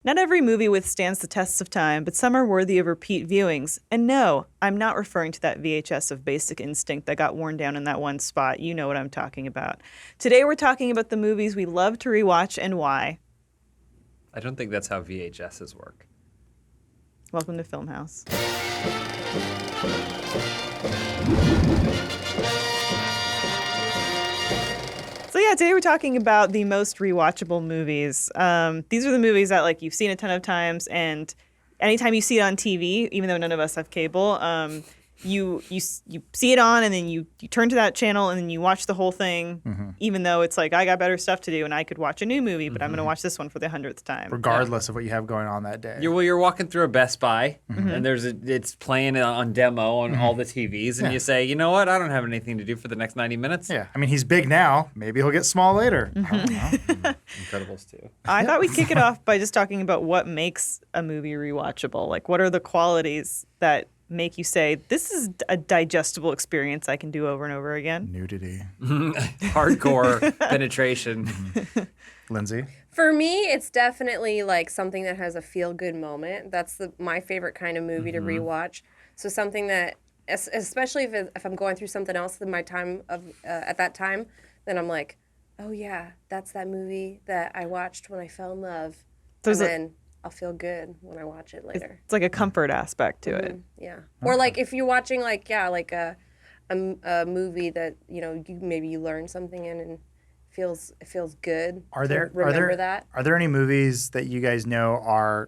Not every movie withstands the tests of time, but some are worthy of repeat viewings. And no, I'm not referring to that VHS of Basic Instinct that got worn down in that one spot. You know what I'm talking about. Today we're talking about the movies we love to rewatch and why. I don't think that's how VHSs work. Welcome to Funhaus. So yeah, today we're talking about the most rewatchable movies. These are the movies that like you've seen a ton of times, and anytime you see it on TV, even though none of us have cable, you see it on, and then you turn to that channel, and then you watch the whole thing, even though it's like, I got better stuff to do, and I could watch a new movie, but I'm going to watch this one for the 100th time. Regardless of what you have going on that day. You're walking through a Best Buy, and it's playing on demo on all the TVs, and you say, you know what, I don't have anything to do for the next 90 minutes. Yeah, I mean, he's big now. Maybe he'll get small later. I don't know. Incredibles too. I thought we'd kick it off by just talking about what makes a movie rewatchable. Like, what are the qualities that make you say, this is a digestible experience I can do over and over again? Nudity. Hardcore penetration. Lindsay? For me, it's definitely like something that has a feel-good moment. That's my favorite kind of movie to rewatch. So something that, especially if I'm going through something else in my time at that time, then I'm like, oh yeah, that's that movie that I watched when I fell in love. Then I'll feel good when I watch it later. It's like a comfort aspect to it. Yeah. Or like if you're watching like a movie that, maybe you learn something in and it feels good. Are there any movies that you guys know are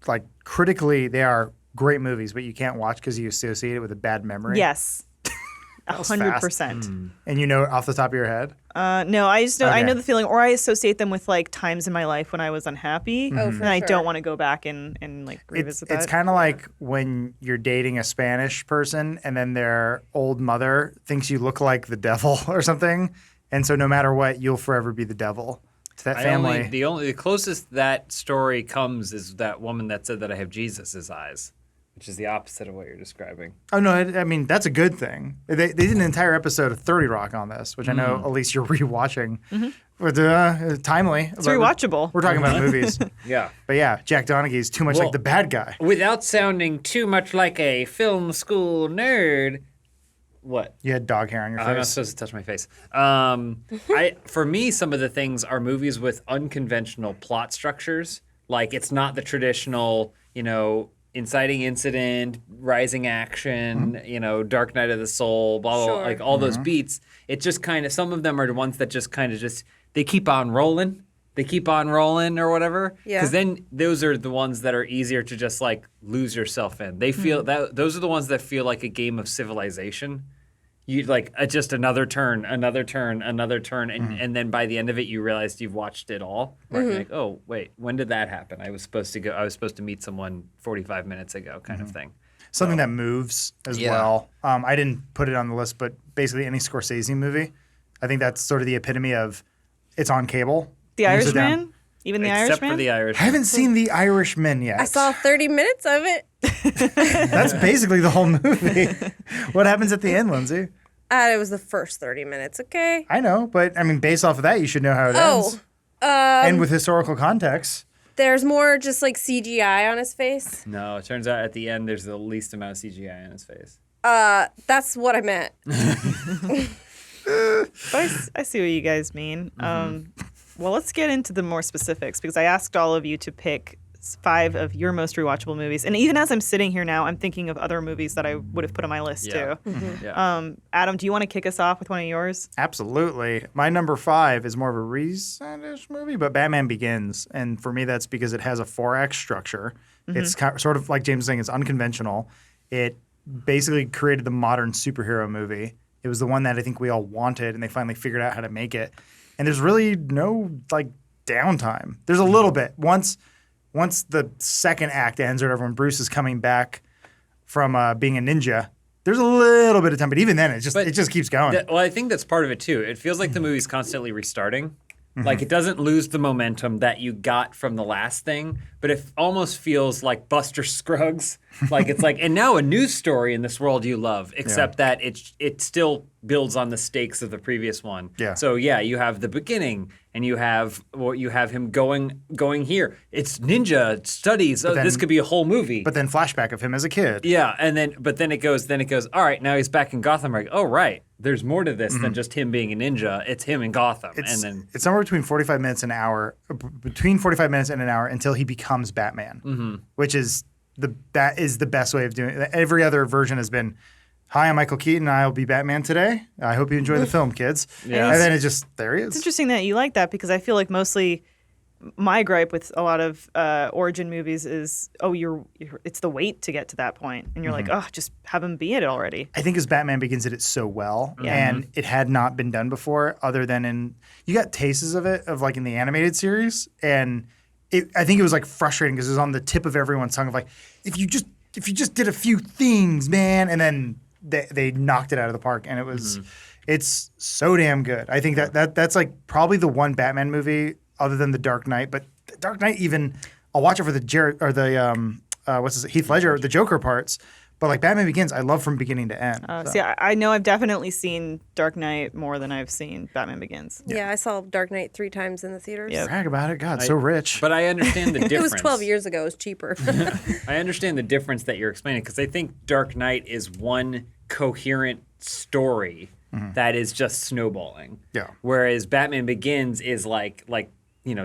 like critically they are great movies, but you can't watch because you associate it with a bad memory? Yes. 100%. And you know it off the top of your head? No, I just know I know the feeling, or I associate them with like times in my life when I was unhappy, and I don't want to go back and like revisit that. It's kind of like when you're dating a Spanish person, and then their old mother thinks you look like the devil or something, and so no matter what, you'll forever be the devil to that family. The closest that story comes is that woman that said that I have Jesus' eyes. Which is the opposite of what you're describing. Oh, no, I mean, that's a good thing. They did an entire episode of 30 Rock on this, which I know, Elise, you're rewatching. But, timely. It's rewatchable. We're talking about movies. Yeah. But yeah, Jack Donaghy's too much like the bad guy. Without sounding too much like a film school nerd. What? You had dog hair on your face. I'm not supposed to touch my face. For me, some of the things are movies with unconventional plot structures. Like, it's not the traditional, inciting incident, rising action, Dark Knight of the Soul, blah, blah, like all those beats. It just kind of, some of them are the ones that just kind of they keep on rolling. They keep on rolling or whatever. Yeah. Because then those are the ones that are easier to just like lose yourself in. They feel those are the ones that feel like a game of Civilization. You like just another turn, and then by the end of it, you realized you've watched it all. Right? You're like, oh wait, when did that happen? I was supposed to meet someone 45 minutes ago, kind of thing. Something that moves as well. I didn't put it on the list, but basically any Scorsese movie, I think that's sort of the epitome of it's on cable. The Irishman, even the Except Irishman. For the Irishman. I haven't seen The Irishman yet. I saw 30 minutes of it. That's basically the whole movie. What happens at the end, Lindsay? It was the first 30 minutes, okay? I know, but I mean, based off of that, you should know how it ends. And with historical context. There's more just like CGI on his face. No, it turns out at the end, there's the least amount of CGI on his face. That's what I meant. I see what you guys mean. Well, let's get into the more specifics because I asked all of you to pick 5 of your most rewatchable movies. And even as I'm sitting here now, I'm thinking of other movies that I would have put on my list too. Yeah. Adam, do you want to kick us off with one of yours? Absolutely. My number 5 is more of a recent-ish movie, but Batman Begins. And for me, that's because it has a 4-act structure. It's sort of like James was saying, it's unconventional. It basically created the modern superhero movie. It was the one that I think we all wanted, and they finally figured out how to make it. And there's really no like downtime. There's a little bit. Once the second act ends or whatever, when Bruce is coming back from being a ninja, there's a little bit of time. But even then, it just keeps going. I think that's part of it, too. It feels like the movie's constantly restarting. Like, it doesn't lose the momentum that you got from the last thing, but it almost feels like Buster Scruggs. Like, it's like, and now a new story in this world you love, except that it still builds on the stakes of the previous one. Yeah. So, yeah, you have the beginning, and you have him going here. It's ninja studies. Oh, this could be a whole movie. But then flashback of him as a kid. Yeah, and then it goes. All right, now he's back in Gotham. Like, oh right, there's more to this than just him being a ninja. It's him in Gotham, It's somewhere between 45 minutes and an hour, between 45 minutes and an hour until he becomes Batman, which is that is the best way of doing it. Every other version has been, hi, I'm Michael Keaton. I'll be Batman today. I hope you enjoy the film, kids. Yeah. And then it just, there he is. It's interesting that you like that because I feel like mostly my gripe with a lot of origin movies is, it's the wait to get to that point. And you're like, oh, just have him be it already. I think as Batman Begins did it so well, and it had not been done before other than you got tastes of it, of like in the animated series, and I think it was like frustrating because it was on the tip of everyone's tongue of like, if you just did a few things, man, and then they knocked it out of the park, and it was, it's so damn good. I think that's like probably the one Batman movie other than The Dark Knight, but The Dark Knight even I'll watch it for the Heath Ledger, the Joker parts. But like Batman Begins, I love from beginning to end. See, I know I've definitely seen Dark Knight more than I've seen Batman Begins. Yeah, I saw Dark Knight 3 times in the theaters. Yep. Brag about it, God, so rich. But I understand the difference. It was 12 years ago. It was cheaper. I understand the difference that you're explaining because I think Dark Knight is one coherent story that is just snowballing. Yeah. Whereas Batman Begins is like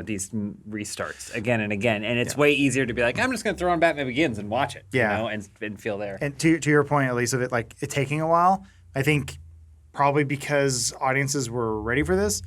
these restarts again and again, and it's way easier to be like, I'm just going to throw on Batman Begins and watch it, and feel there. And to your point, at least of it, like it taking a while, I think probably because audiences were ready for this,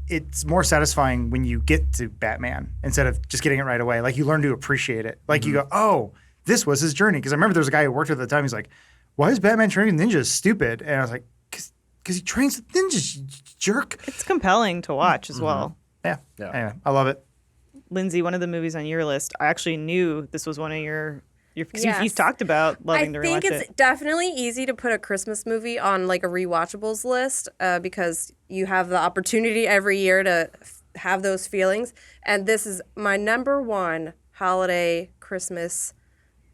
it's more satisfying when you get to Batman instead of just getting it right away. Like you learn to appreciate it. Like you go, oh, this was his journey. Because I remember there was a guy who worked with at the time. He's like, why is Batman training ninjas stupid? And I was like, because he trains with ninjas, you jerk. It's compelling to watch as well. Yeah. Anyway, I love it. Lindsay, one of the movies on your list, I actually knew this was one of your because Yes. you've talked about loving to rewatch I think it's it. definitely easy to put a Christmas movie on like a rewatchables list because you have the opportunity every year to have those feelings. And this is my number one holiday Christmas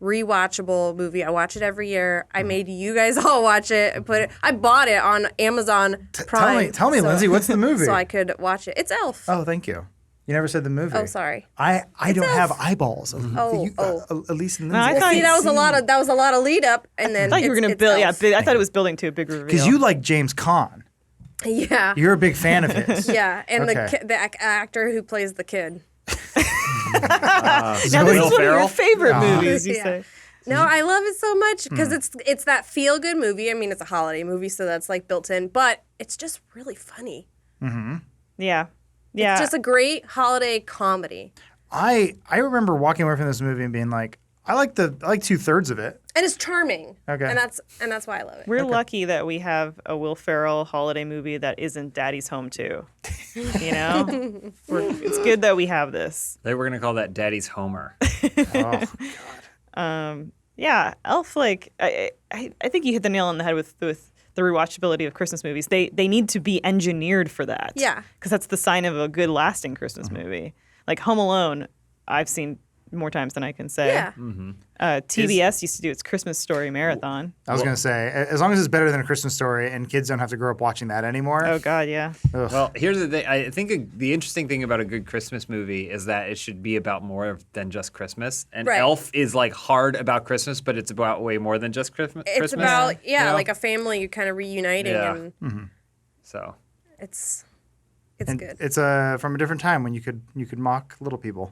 rewatchable movie. I watch it every year. I made you guys all watch it. I bought it on Amazon Prime. Tell me, Lindsay, what's the movie? So I could watch it. It's Elf. Oh, thank you. You never said the movie. Oh, sorry. I don't Elf. have eyeballs. Oh. At least in No, I Lindsay. thought See, that was a lot of lead up, and then I thought you were going to it's build. Elf. I thought it was building to a big reveal. Because you like James Caan. Yeah. You're a big fan of his. Yeah, and Okay. the actor who plays the kid. now this is Will one of your Ferrell? favorite movies. You Yeah. say. No, I love it so much because it's that feel good movie. I mean, it's a holiday movie, so that's like built in, but it's just really funny. Yeah. It's just a great holiday comedy, I remember walking away from this movie and being like, I like 2/3 of it. and it's charming. Okay. and that's why I love it. We're lucky that we have a Will Ferrell holiday movie that isn't Daddy's Home 2. You know? It's good that we have this. They were going to call that Daddy's Homer. Yeah, Elf, like, I think you hit the nail on the head with the rewatchability of Christmas movies. They need to be engineered for that. Yeah. Because that's the sign of a good, lasting Christmas movie. Like Home Alone, I've seen more times than I can say. Yeah. TBS used to do its Christmas Story marathon. I was going to say, as long as it's better than A Christmas Story and kids don't have to grow up watching that anymore. Oh, God, yeah. Well, here's the thing. I think the interesting thing about a good Christmas movie is that it should be about more than just Christmas. And Right. Elf is like hard about Christmas, but it's about way more than just Christmas. It's about you know? like a family kind of reuniting, Yeah. and So it's And good. it's from a different time when you could mock little people.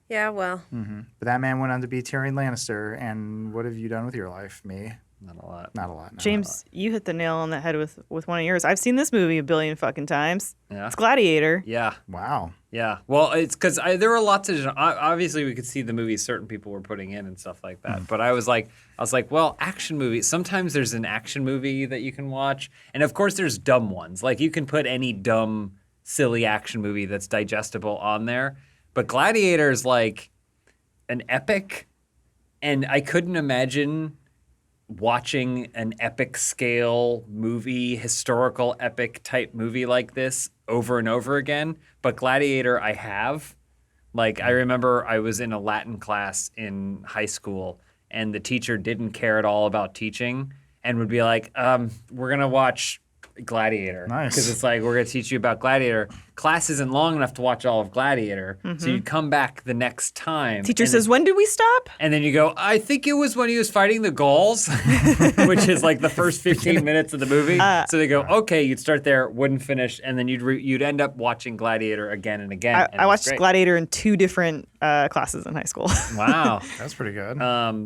Yeah, well, But that man went on to be Tyrion Lannister, and what have you done with your life? Me? not a lot. Not a lot. No. James, you hit the nail on the head with one of yours. I've seen this movie a billion fucking times. Yeah. It's Gladiator. Yeah. Wow. Yeah. Well, it's because there were lots of obviously we could see the movies certain people were putting in and stuff like that. But I was like, well, action movies. Sometimes there's an action movie that you can watch, and of course there's dumb ones. Like you can put any dumb, silly action movie that's digestible on there. But Gladiator is like an epic, and I couldn't imagine watching an epic scale movie, historical epic type movie like this over and over again. But Gladiator, I have. Like, I remember I was in a Latin class in high school, and the teacher didn't care at all about teaching and would be like, we're going to watch Gladiator. Nice. Because it's like, we're going to teach you about Gladiator. Class isn't long enough to watch all of Gladiator. So you come back the next time. Teacher says, when did we stop? And then you go, I think it was when he was fighting the Gauls, which is like the first 15 minutes of the movie. So they go, okay, you'd start there, wouldn't finish, and then you'd end up watching Gladiator again and again. I watched Gladiator in 2 different classes in high school. Wow. That's pretty good.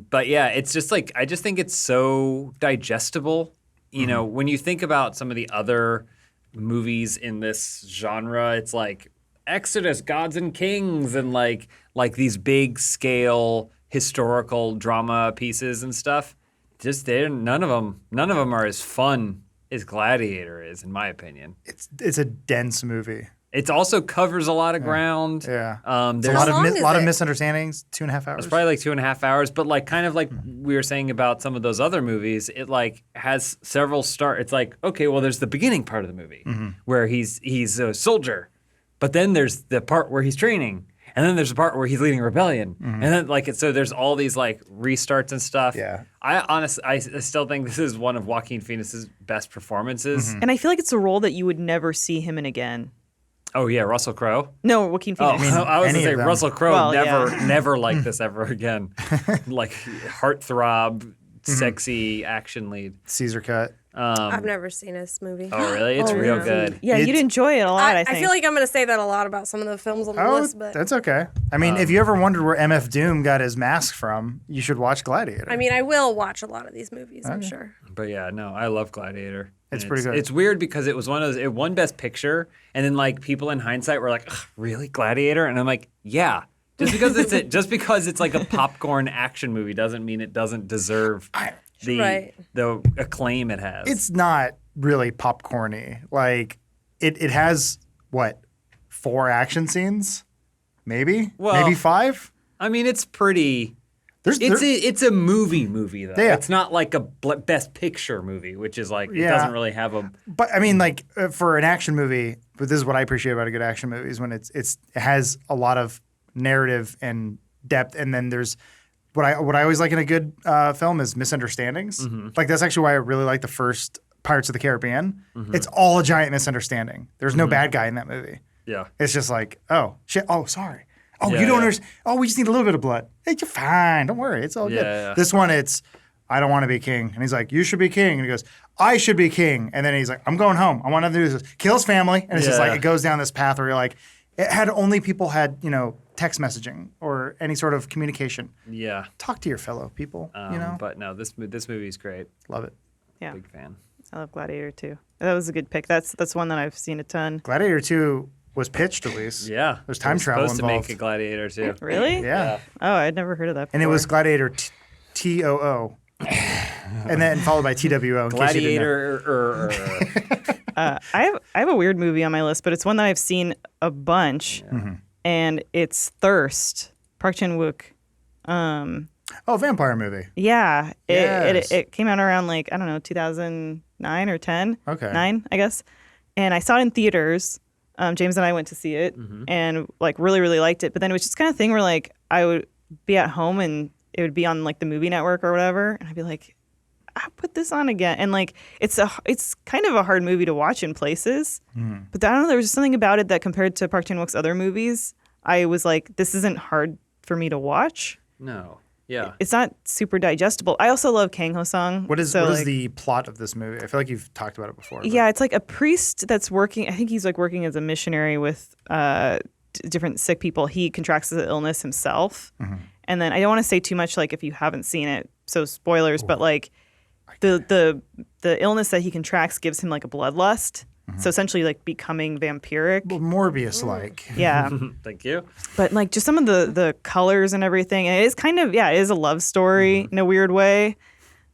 But yeah, it's just like, I just think it's so digestible. You know, when you think about some of the other movies in this genre, it's like Exodus, Gods and Kings, and like these big scale historical drama pieces and stuff. Just none of them are as fun as Gladiator is, in my opinion. It's a dense movie. It also covers a lot of ground. Yeah. There's A How long is lot of it? misunderstandings. 2.5 hours. It's probably like 2.5 hours, but like kind of like we were saying about some of those other movies, it like has several It's like, okay, well, there's the beginning part of the movie where he's a soldier, but then there's the part where he's training, and then there's the part where he's leading a rebellion, and then like so there's all these like restarts and stuff. Yeah. I still think this is one of Joaquin Phoenix's best performances. And I feel like it's a role that you would never see him in again. Oh yeah, Russell Crowe. No, Joaquin Oh, Phoenix. I was any gonna say of them. Russell Crowe Well, never like this ever again. Like heartthrob, sexy action lead. Caesar cut. I've never seen this movie. Oh really? It's real good. Yeah, you'd enjoy it a lot, I think. I feel like I'm going to say that a lot about some of the films on the Oh, list, but that's okay. I mean, if you ever wondered where MF Doom got his mask from, you should watch Gladiator. I mean, I will watch a lot of these movies, I'm sure. But yeah, no, I love Gladiator. It's And pretty good. It's weird because it was one of those. It won Best Picture, and then like people in hindsight were like, "Ugh, "Really, Gladiator?" And I'm like, "Yeah." Just because it's like a popcorn action movie doesn't mean it doesn't deserve the acclaim it has. It's not really popcorny. Like it has what 4 action scenes, maybe, Well, maybe 5. I mean, it's pretty. There's It's a movie though. Yeah. It's not like a Best Picture movie, which is like it Yeah. doesn't really have a. but I mean, like for an action movie, but this is what I appreciate about a good action movie is when it has a lot of narrative and depth, and then there's what I always like in a good film is misunderstandings. Like that's actually why I really like the first Pirates of the Caribbean. It's all a giant misunderstanding. There's no bad guy in that movie. Yeah. It's just like, oh shit, oh sorry. Oh, Yeah, you don't yeah. understand. Oh, we just need a little bit of blood. Hey, you're fine. Don't worry. It's all Yeah, good. yeah. This one, it's, I don't want to be king. And he's like, you should be king. And he goes, I should be king. And then he's like, I'm going home. I want nothing to do with this. Kill his family. And it's just Yeah. like, it goes down this path where you're like, it had only people had, text messaging or any sort of communication. Yeah. Talk to your fellow people, you know? But no, this movie's great. Love it. Yeah, Big fan. I love Gladiator too. That was a good pick. That's one that I've seen a ton. Gladiator 2 was pitched at least. Yeah. There's time They're travel supposed involved. to make a Gladiator too. Really? Yeah. Oh, I'd never heard of that before. And it was Gladiator TOO. And then followed by TWO. In case you didn't know. Gladiator. I have a weird movie on my list, but it's one that I've seen a bunch, and it's Thirst. Park Chan-wook. Oh, vampire movie. Yeah, Yes. it came out around like I don't know 2009 or 10. Okay. 9, I guess. And I saw it in theaters. James and I went to see it, and like really really liked it. But then it was just kind of thing where like I would be at home and it would be on like the movie network or whatever, and I'd be like, I put this on again, and like it's kind of a hard movie to watch in places. But I don't know, there was just something about it that compared to Park Chan-wook's other movies, I was like, this isn't hard for me to watch. No. Yeah. It's not super digestible. I also love Kang Ho Song. What is like, the plot of this movie? I feel like you've talked about it before. but- Yeah, it's like a priest that's working. I think he's like working as a missionary with different sick people. He contracts the illness himself, and then I don't want to say too much, like if you haven't seen it, so spoilers. But like the illness that he contracts gives him like a bloodlust. So essentially, like becoming vampiric. Well, Morbius-like. Yeah, Thank you. but like just some of the colors and everything. And it is kind of it is a love story in a weird way.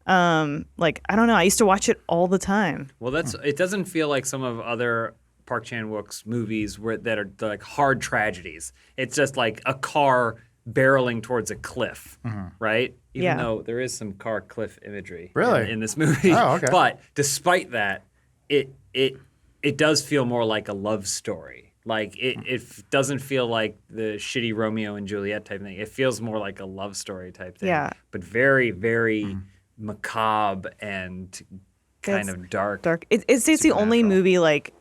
Like I don't know. I used to watch it all the time. Well, it doesn't feel like some of other Park Chan-wook's movies that are like hard tragedies. It's just like a car barreling towards a cliff, right? Even Yeah. though there is some car cliff imagery Really? in this movie. Oh, okay. But despite that, it does feel more like a love story. Like it doesn't feel like the shitty Romeo and Juliet type thing. It feels more like a love story type thing. Yeah. But very, very macabre and kind of dark. Dark. It's the only Supernatural. movie like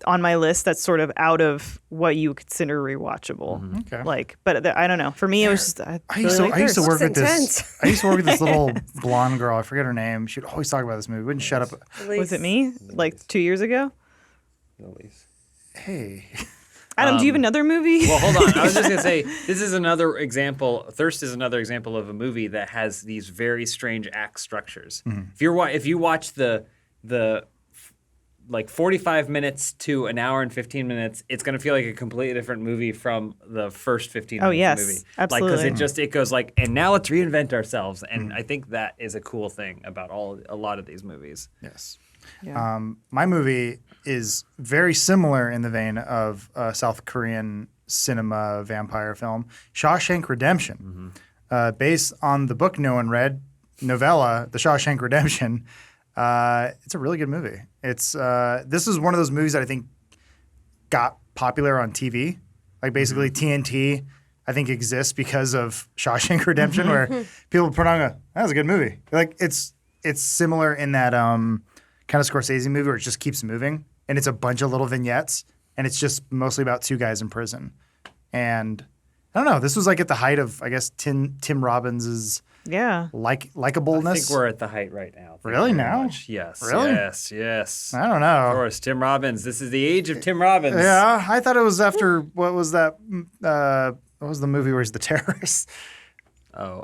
on my list that's sort of out of what you consider rewatchable. Okay. Like, but I don't know. For me, it was just I used to work Looks with this. intense. I used to work with this little blonde girl. I forget her name. She'd always talk about this movie. Wouldn't shut up. Was it me? Like 2 years ago? Hey, Adam, do you have another movie? Well, hold on. I was just gonna say this is another example. Thirst is another example of a movie that has these very strange act structures. If you watch the like 45 minutes to an hour and 15 minutes, it's gonna feel like a completely different movie from the first 15 minutes yes, of the movie. absolutely. Like because it goes like, and now let's reinvent ourselves. And I think that is a cool thing about a lot of these movies. yes. Yeah. My movie is very similar in the vein of a South Korean cinema vampire film, Shawshank Redemption, based on the book no one read, novella, The Shawshank Redemption. It's a really good movie. This is one of those movies that I think got popular on TV. Like basically TNT, I think exists because of Shawshank Redemption, where people put on that was a good movie. Like it's similar in that kind of Scorsese movie where it just keeps moving and it's a bunch of little vignettes and it's just mostly about two guys in prison. And I don't know, this was like at the height of, I guess, Tim Robbins's likableness. I think we're at the height right now. Thank Really you very now? much. Yes. Really? Yes. I don't Of know. course, Tim Robbins. This is the age of Tim Robbins. Yeah, I thought it was after what was that? What was the movie where he's the terrorist? Oh,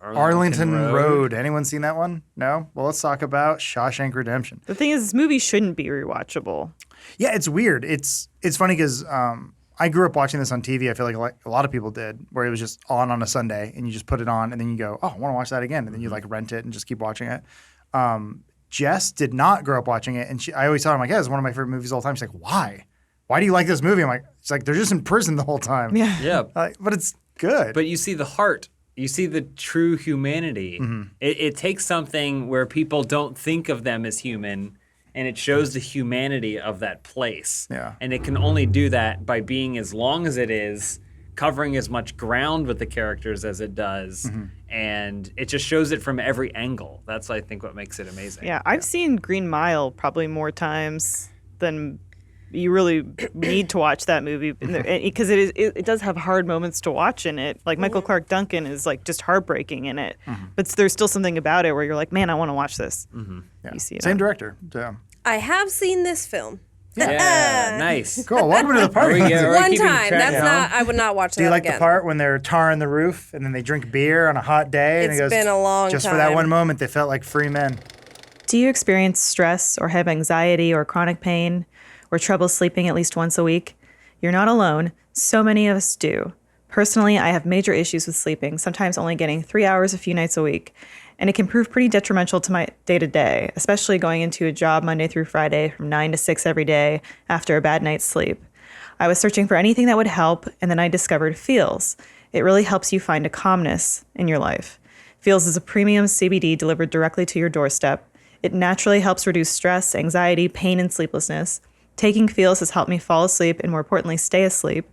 Arlington Road. Anyone seen that one? No? Well, let's talk about Shawshank Redemption. The thing is, this movie shouldn't be rewatchable. Yeah, it's weird. It's funny because I grew up watching this on TV. I feel like a lot of people did, where it was just on a Sunday, and you just put it on, and then you go, "Oh, I want to watch that again," and then you like rent it and just keep watching it. Jess did not grow up watching it, and I always tell her, I'm like, "Yeah, it's one of my favorite movies of all time." She's like, "Why? Why do you like this movie?" I'm like, "It's like they're just in prison the whole time." Yeah. Yeah. But it's good. But you see the heart. You see the true humanity. It takes something where people don't think of them as human, and it shows the humanity of that place. Yeah. And it can only do that by being as long as it is, covering as much ground with the characters as it does, and it just shows it from every angle. That's, I think, what makes it amazing. Yeah, I've seen Green Mile probably more times than you really need to watch that movie because it does have hard moments to watch in it. Like Michael Clark Duncan is like just heartbreaking in it, but there's still something about it where you're like, man, I want to watch this. Yeah. You see it. Same director. So. I have seen this film. Yeah, nice. Cool. Welcome to the party. One keeping time. track That's now? not. I would not watch Do you that like again. the part when they're tarring the roof and then they drink beer on a hot day? And It's it goes, been a long just for that time. one moment, they felt like free men. Do you experience stress or have anxiety or chronic pain or trouble sleeping at least once a week? You're not alone. So many of us do. Personally, I have major issues with sleeping, sometimes only getting 3 hours a few nights a week. And it can prove pretty detrimental to my day-to-day, especially going into a job Monday through Friday from 9 to 6 every day after a bad night's sleep. I was searching for anything that would help, and then I discovered Feels. It really helps you find a calmness in your life. Feels is a premium CBD delivered directly to your doorstep. It naturally helps reduce stress, anxiety, pain, and sleeplessness. Taking Feels has helped me fall asleep and, more importantly, stay asleep.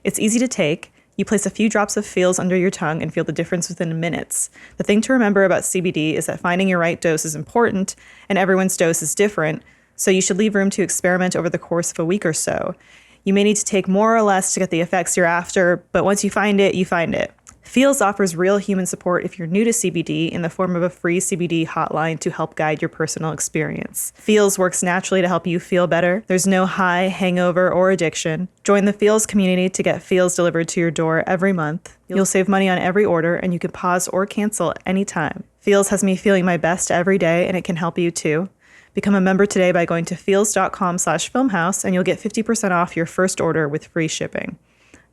It's easy to take. You place a few drops of Feels under your tongue and feel the difference within minutes. The thing to remember about CBD is that finding your right dose is important, and everyone's dose is different, so you should leave room to experiment over the course of a week or so. You may need to take more or less to get the effects you're after, but once you find it, you find it. Feels offers real human support if you're new to CBD in the form of a free CBD hotline to help guide your personal experience. Feels works naturally to help you feel better. There's no high, hangover, or addiction. Join the Feels community to get Feels delivered to your door every month. You'll save money on every order, and you can pause or cancel anytime. Feels has me feeling my best every day, and it can help you too. Become a member today by going to feels.com/filmhouse, and you'll get 50% off your first order with free shipping.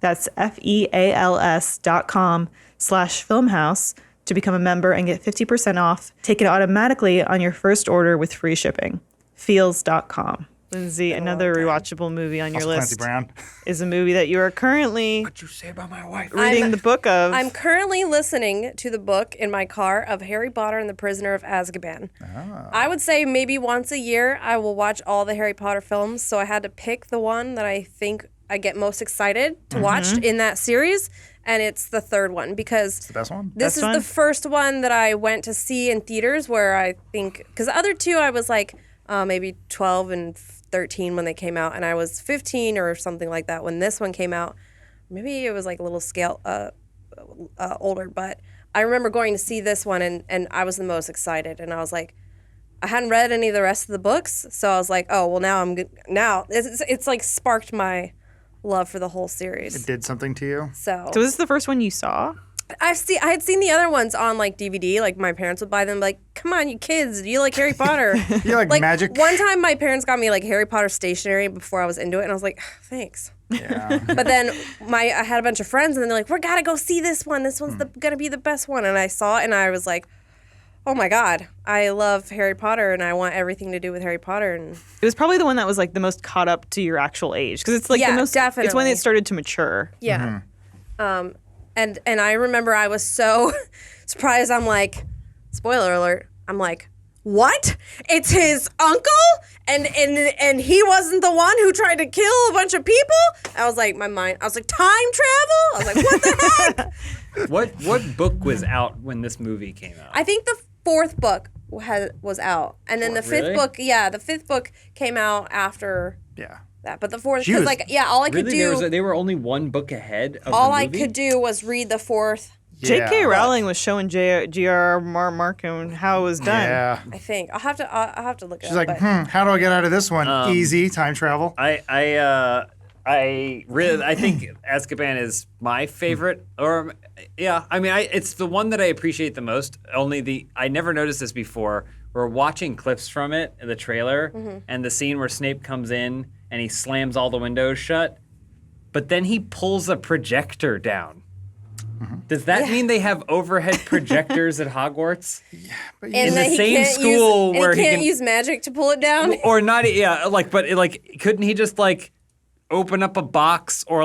That's feals.com/filmhouse to become a member and get 50% off. Take it automatically on your first order with free shipping. Feals.com. Lindsay, another rewatchable movie on your Also Clancy list Brown. is a movie that you are currently What'd you say about my wife? reading the book of. I'm currently listening to the book in my car of Harry Potter and the Prisoner of Azkaban. I would say maybe once a year I will watch all the Harry Potter films, so I had to pick the one that I think I get most excited to watch in that series, and it's the third one because It's the best one. this Best is one? the first one that I went to see in theaters where I think, because the other two I was like maybe 12 and 13 when they came out, and I was 15 or something like that when this one came out. Maybe it was like a little scale older, but I remember going to see this one and I was the most excited, and I was like, I hadn't read any of the rest of the books, so I was like, oh well, now I'm good. Now it's like sparked my love for the whole series. It did something to you. So So this is the first one you saw? I had seen the other ones on like DVD. Like my parents would buy them. Like, come on, you kids, do you like Harry Potter? You like magic? One time, my parents got me like Harry Potter stationery before I was into it, and I was like, thanks. Yeah. But then I had a bunch of friends, and then they're like, we gotta go see this one. This one's gonna be the best one. And I saw it, and I was like, oh my god, I love Harry Potter, and I want everything to do with Harry Potter. And It was probably the one that was like the most caught up to your actual age because it's like Yeah, the most. It's when definitely. it started to mature. yeah, and I remember I was so surprised. I'm like, spoiler alert. I'm like, what? It's his uncle, and he wasn't the one who tried to kill a bunch of people. I was like, I was like, time travel. I was like, what the heck? What book was out when this movie came out? I think the fourth book was out, and then the fifth Really? book, the fifth book came out after Yeah. that. But the fourth, She because was- all I could Really, do, they were only one book ahead of all the I movie? could do was read the fourth. J.K. Yeah. Rowling was showing G.R. Markham how it was done. Yeah. I think I'll have to look it She's up. like, but how do I get out of this one? Easy, time travel. I think Azkaban is my favorite, or yeah, I mean, it's the one that I appreciate the most. I never noticed this before. We're watching clips from it in the trailer, and the scene where Snape comes in and he slams all the windows shut, but then he pulls a projector down. Does that mean they have overhead projectors at Hogwarts? But and in that the he same can't school use, where and he he can't can- use magic to pull it down. Or not, yeah, couldn't he just open up a box or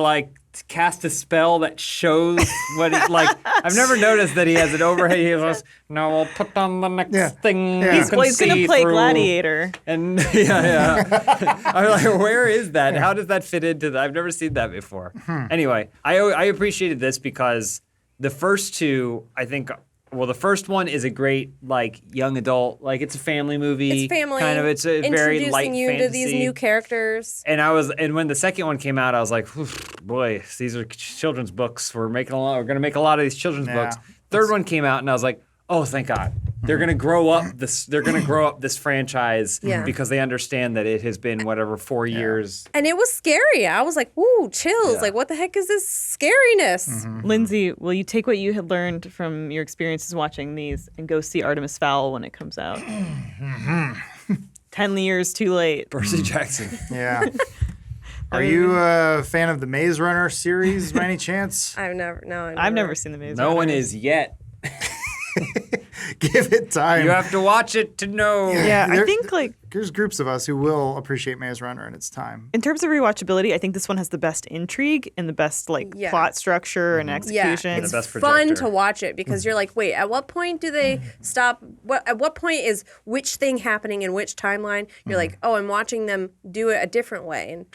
cast a spell that shows what he, I've never noticed that he has an overhead. He goes, no, we'll put on the next Yeah. thing. Yeah. you He's can Well, he's gonna see play through." Gladiator. And yeah. I'm like, where is that? How does that fit into that? I've never seen that before. Anyway, I appreciated this because the first two, I think, well, the first one is a great young adult, it's a family movie. It's family. Kind of. It's a very light introducing you fantasy. to these new characters. And when the second one came out, I was like, boy, these are children's books. We're gonna make a lot of these children's Yeah. books. Third one came out, and I was like, oh, thank God. They're gonna grow up this franchise Yeah. because they understand that it has been 4 years. And it was scary. I was like, ooh, chills. Yeah. Like, what the heck is this scariness? Mm-hmm. Lindsay, will you take what you had learned from your experiences watching these and go see Artemis Fowl when it comes out? 10 years too late. Percy Jackson. Yeah. Are you a fan of the Maze Runner series by any chance? I've never seen the Maze No one Runner. is yet. Give it time. You have to watch it to know. Yeah, I There- think There's groups of us who will appreciate Maze Runner in its time. in terms of rewatchability, I think this one has the best intrigue and the best Yeah. plot structure and Yeah, execution. it's The best fun projector. to watch it because you're like, wait, at what point do they stop? At what point is which thing happening in which timeline? You're like, oh, I'm watching them do it a different way, and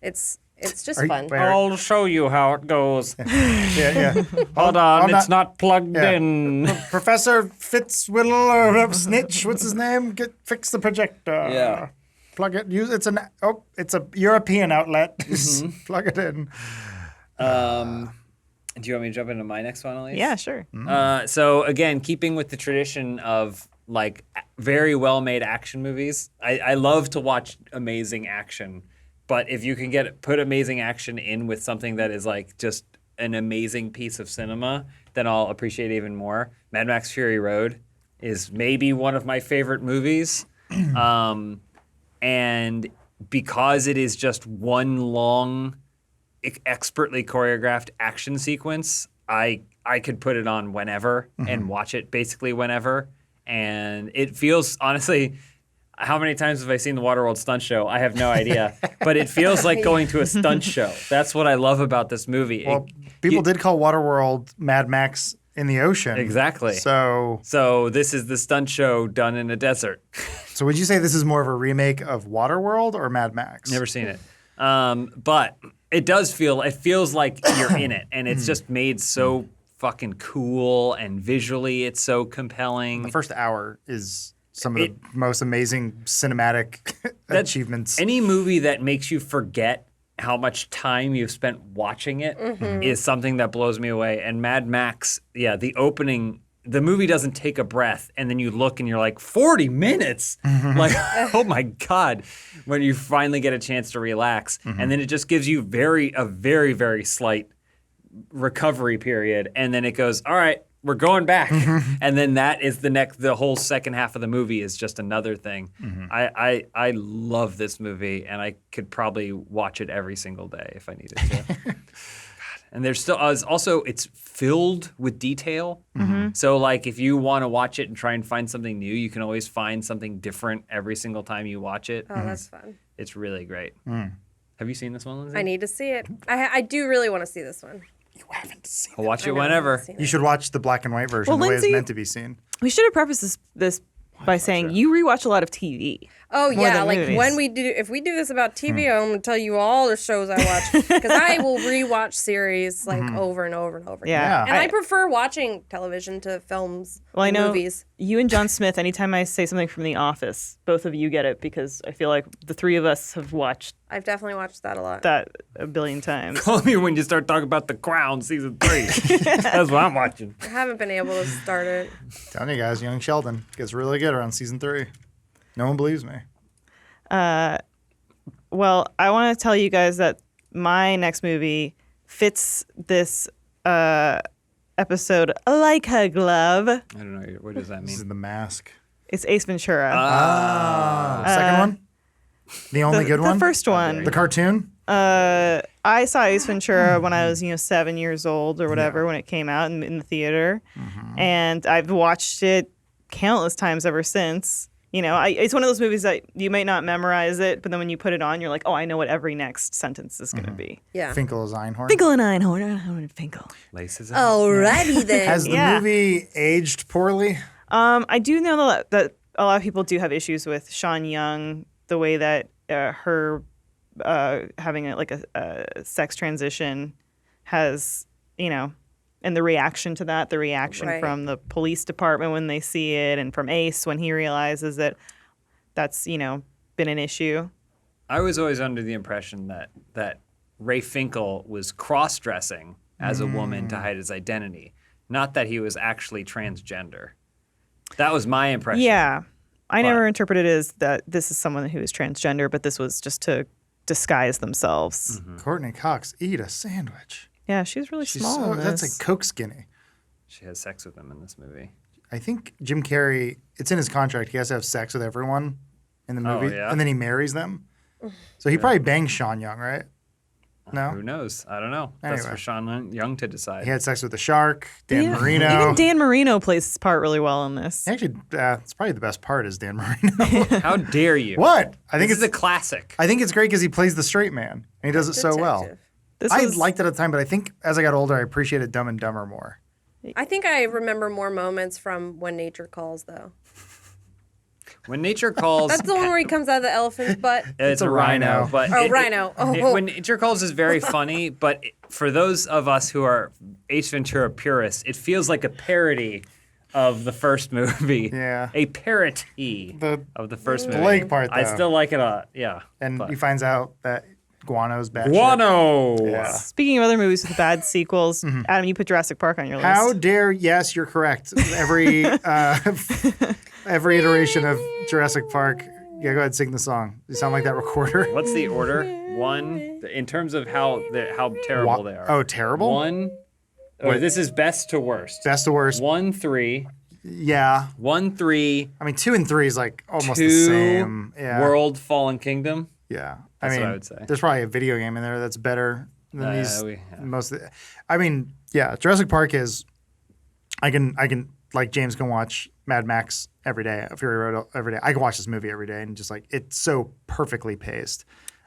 it's just Are you- fun. wait, I'll show you how it goes. Yeah. Hold I'm on, it's not plugged Yeah. in. Professor Fitzwiddle or Snitch, what's his name? Fix the projector. Yeah. Plug it. It's a European outlet. Just plug it in. Do you want me to jump into my next one, Elise? Yeah, sure. So again, keeping with the tradition of very well-made action movies, I love to watch amazing action. But if you can put amazing action in with something that is just an amazing piece of cinema, then I'll appreciate it even more. Mad Max Fury Road is maybe one of my favorite movies. And because it is just one long, expertly choreographed action sequence, I could put it on whenever and watch it basically whenever. And it feels, honestly, how many times have I seen the Waterworld stunt show? I have no idea. But it feels like going to a stunt show. That's what I love about this movie. Well, people did call Waterworld Mad Max in the ocean. Exactly. So this is the stunt show done in a desert. so would you say this is more of a remake of Waterworld or Mad Max? Never seen it. But It feels like you're in it, and it's just made so fucking cool, and visually it's so compelling. The first hour is some of the most amazing cinematic achievements. Any movie that makes you forget how much time you've spent watching it is something that blows me away. And Mad Max, the opening, the movie doesn't take a breath, and then you look and you're like, 40 minutes? Like, oh my God, when you finally get a chance to relax. And then it just gives you a very, very slight recovery period. And then it goes, all right, we're going back. And then that is the whole second half of the movie is just another thing. I love this movie, and I could probably watch it every single day if I needed to. And there's still also it's filled with detail. So like if you want to watch it and try and find something new, you can always find something different every single time you watch it. Oh, that's fun. It's really great. Have you seen this one, Lindsay? I need to see it. I do really want to see this one. You haven't seen I'll watch I it know, I whenever. haven't seen You it. should watch the black and white version Well, the way Lindsay- it's meant to be seen. We should have prefaced this by saying you rewatch a lot of TV. Oh More yeah, than like movies. if we do this about TV, I'm gonna tell you all the shows I watch because I will rewatch series like over and over and over. Yeah. again. And I prefer watching television to films, Well, I know movies. you and John Smith, anytime I say something from The Office, both of you get it because I feel like the three of us have watched I've definitely watched that a lot. that a billion times. Call me when you start talking about The Crown season 3. That's what I'm watching. I haven't been able to start it. Telling you guys, Young Sheldon gets really good around season 3. No one believes me. Well, I want to tell you guys that my next movie fits this episode like a glove. I don't know. What does that This is mean? The Mask. It's Ace Ventura. Second one? The only good one? The first one. The cartoon? I saw Ace Ventura when I was, 7 years old or whatever when it came out in the theater, and I've watched it countless times ever since. It's one of those movies that you might not memorize it, but then when you put it on, you're like, oh, I know what every next sentence is going to be. Yeah. Finkel is Einhorn. Finkel and Einhorn, Finkel. Laces. Alrighty then. Has the Yeah. movie aged poorly? I do know that a lot of people do have issues with Sean Young, the way that her having a sex transition has, and the reaction to that, the reaction Right. from the police department when they see it, and from Ace when he realizes that that's, been an issue. I was always under the impression that Ray Finkel was cross-dressing as a woman to hide his identity, not that he was actually transgender. That was my impression. Yeah. I never interpreted it as that this is someone who is transgender, but this was just to disguise themselves. Courtney Cox, eat a sandwich. Yeah, she was really She's small. in that's this. like Coke skinny. She has sex with him in this movie. I think Jim Carrey, it's in his contract. He has to have sex with everyone in the movie, yeah? and then he marries them. So he probably banged Sean Young, right? No? Who knows? I don't know. That's Anyway. for Sean Young to decide. He had sex with the shark, Dan Yeah. Marino. Even Dan Marino plays his part really well in this. Actually, it's probably the best part is Dan Marino. How dare you? What? I think This is it's a classic. I think it's great because he plays the straight man, and he does it so well. Detective. This I was, liked it at the time, but I think as I got older, I appreciated Dumb and Dumber more. I think I remember more moments from When Nature Calls, though. When nature calls, That's the one where he comes out of the elephant's butt. it's a rhino. But Oh, rhino. When nature calls is very funny, but for those of us who are Ace Ventura purists, it feels like a parody of the first movie. Yeah. A parody The of the first movie. leg part, I though. still like it a lot. Yeah. And but- he finds out that guano's bad shit. Guano. Yeah. Speaking of other movies with bad sequels, Adam, you put Jurassic Park on your list. How dare? Yes, you're correct. Every every iteration of Jurassic Park. Yeah, go ahead, sing the song. You sound like that recorder. What's the order? One, in terms of how terrible they are. Oh, terrible. One. Oh, this is best to worst. Best to worst. 1, 3. Yeah. 1, 3. I mean, 2 and 3 is like almost 2. the same. Yeah. World, Fallen Kingdom. Yeah. That's I mean, what I would say. there's probably a video game in there that's better than these. Yeah. Most. I mean, yeah. Jurassic Park is. I can like James can watch Mad Max every day, Fury Road every day. I can watch this movie every day and just like it's so perfectly paced.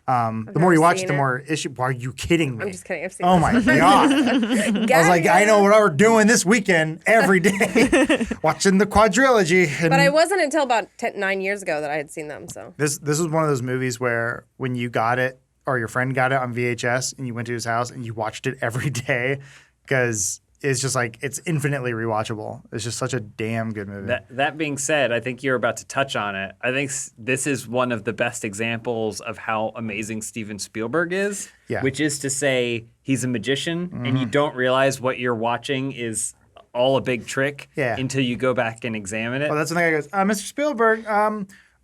The more you never watch, seen the it. more issue. Why are you kidding me? I'm just kidding. I've seen Oh this. my god! I was like, I know what we're doing this weekend every day, watching the quadrilogy. And But I wasn't until about 9 years ago that I had seen them. So this was one of those movies where when you got it, or your friend got it on VHS and you went to his house and you watched it every day because it's just like it's infinitely rewatchable. It's just such a damn good movie. That being said, I think you're about to touch on it. I think this is one of the best examples of how amazing Steven Spielberg is, which is to say he's a magician and you don't realize what you're watching is all a big trick until you go back and examine it. Well, that's the thing. I goes, Mr. Spielberg,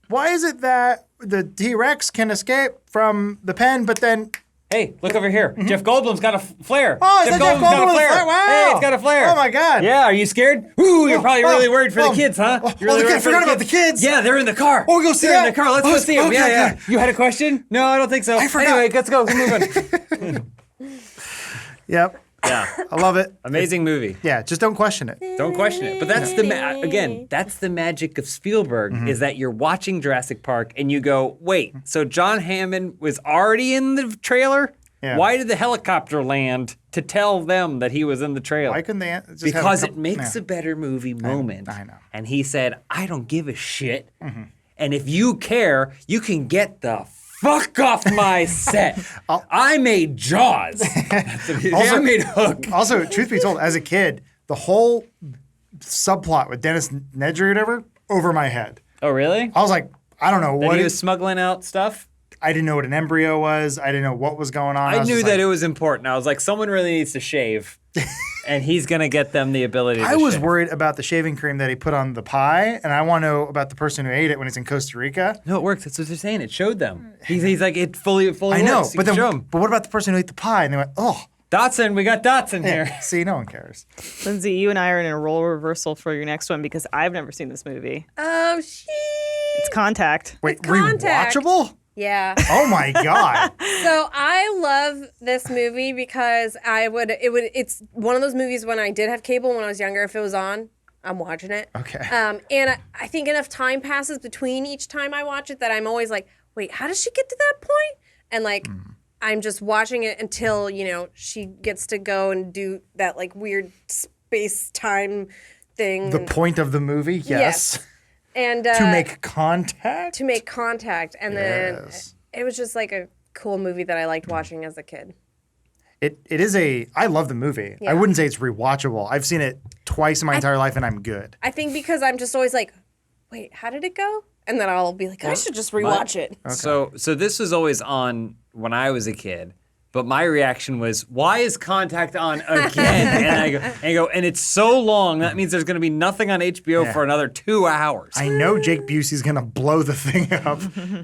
why is it that the T-Rex can escape from the pen, but then... Hey, look over here. Jeff Goldblum's got a flare. Oh, Jeff Goldblum's got a flare? Wow. Hey, it's got a flare. Oh, my God. Yeah, are you scared? Ooh, you're probably really worried for the kids, huh? I forgot about the kids. Yeah, they're in the car. Oh, we go see They're that? in the car. Let's go see them. Okay, Yeah. okay. You had a question? No, I don't think so. I forgot. Anyway, let's go. We're moving. Yep. Yeah. I love it. Amazing movie. Yeah, just don't question it. Don't question it. But that's that's the magic of Spielberg is that you're watching Jurassic Park and you go, wait, so John Hammond was already in the trailer? Yeah. Why did the helicopter land to tell them that he was in the trailer? Why couldn't they just because have it makes a better movie moment. I know. And he said, I don't give a shit. And if you care, you can get the fuck off my set. I made Jaws. I made Hook. Also, truth be told, as a kid, the whole subplot with Dennis Nedry or whatever, over my head. Oh, really? I was like, I don't know That what he was smuggling out stuff? I didn't know what an embryo was. I didn't know what was going on. I knew that it was important. I was like, someone really needs to shave. And he's going to get them the ability to I was shave. worried about the shaving cream that he put on the pie, and I want to know about the person who ate it when he's in Costa Rica. No, it works. That's what they're saying. It showed them. He's like, it fully I know, works. You but can then, show 'em. but what about the person who ate the pie? And they went, oh, Dotson, we got Dotson yeah. here. See, no one cares. Lindsay, you and I are in a role reversal for your next one because I've never seen this movie. Oh, shit. It's Contact. Wait, Contact. rewatchable? Yeah. Oh my god! So I love this movie because it's one of those movies when I did have cable when I was younger. If it was on, I'm watching it. Okay. And I think enough time passes between each time I watch it that I'm always like, wait, how does she get to that point? And like, I'm just watching it until she gets to go and do that like weird space time thing. The point of the movie, yes. And to make contact. And then it was just like a cool movie that I liked watching as a kid. It is I love the movie. Yeah. I wouldn't say it's rewatchable. I've seen it twice in my entire life and I'm good. I think because I'm just always like, wait, how did it go? And then I'll be like, I should just rewatch it. Okay. So this was always on when I was a kid. But my reaction was, why is Contact on again? And it's so long, that means there's going to be nothing on HBO for another 2 hours. I know Jake Busey's going to blow the thing up.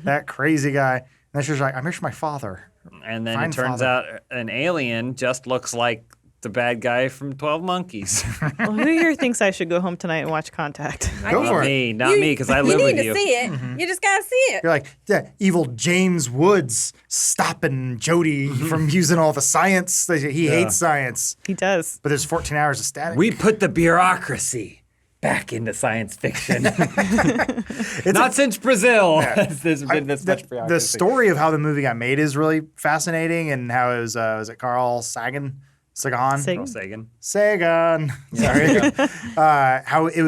That crazy guy. And then she's like, I miss my father. And then Fine it turns out an alien just looks like the bad guy from 12 Monkeys. Well, who here thinks I should go home tonight and watch Contact? Go for it. Me, not me, because I live with You you. need to see it. You just got to see it. You're like, yeah, evil James Woods stopping Jody from using all the science. He hates science. He does. But there's 14 hours of static. We put the bureaucracy back into science fiction. Not since Brazil has there's been this much bureaucracy. The story of how the movie got made is really fascinating, and how it was it Carl Sagan? Sagan. Carl Sagan. Sagan. Sorry. How it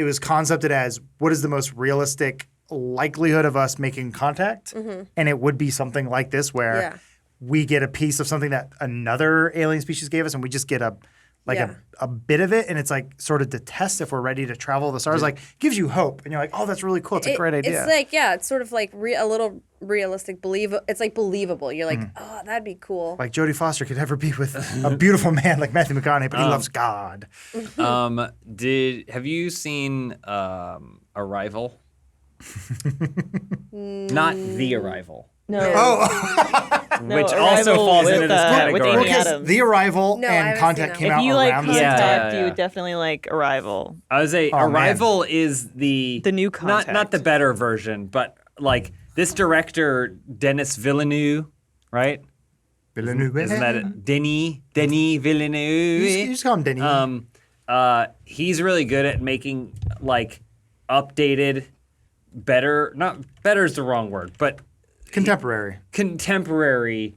was concepted as what is the most realistic likelihood of us making contact, and it would be something like this where we get a piece of something that another alien species gave us, and we just get a bit of it, and it's like sort of to test if we're ready to travel the stars. Like gives you hope, and you're like, oh, that's really cool. It's a great idea. It's like it's sort of like a little realistic. It's like believable. You're like, oh, that'd be cool. Like Jodie Foster could never be with a beautiful man like Matthew McConaughey, but he loves God. Have you seen Arrival? Not The Arrival. No. Which also falls with, into this category. with Amy Well, because Adams. The Arrival No, I and haven't Contact seen came that. out If you like around the Contact, same time. you would definitely like Arrival. I would say Oh, man. Arrival is the new Contact. not the better version, but like this director Denis Villeneuve, right? Villeneuve. Isn't that it? Denis Villeneuve? You just call him Denis. He's really good at making like updated, better. Not better is the wrong word, but contemporary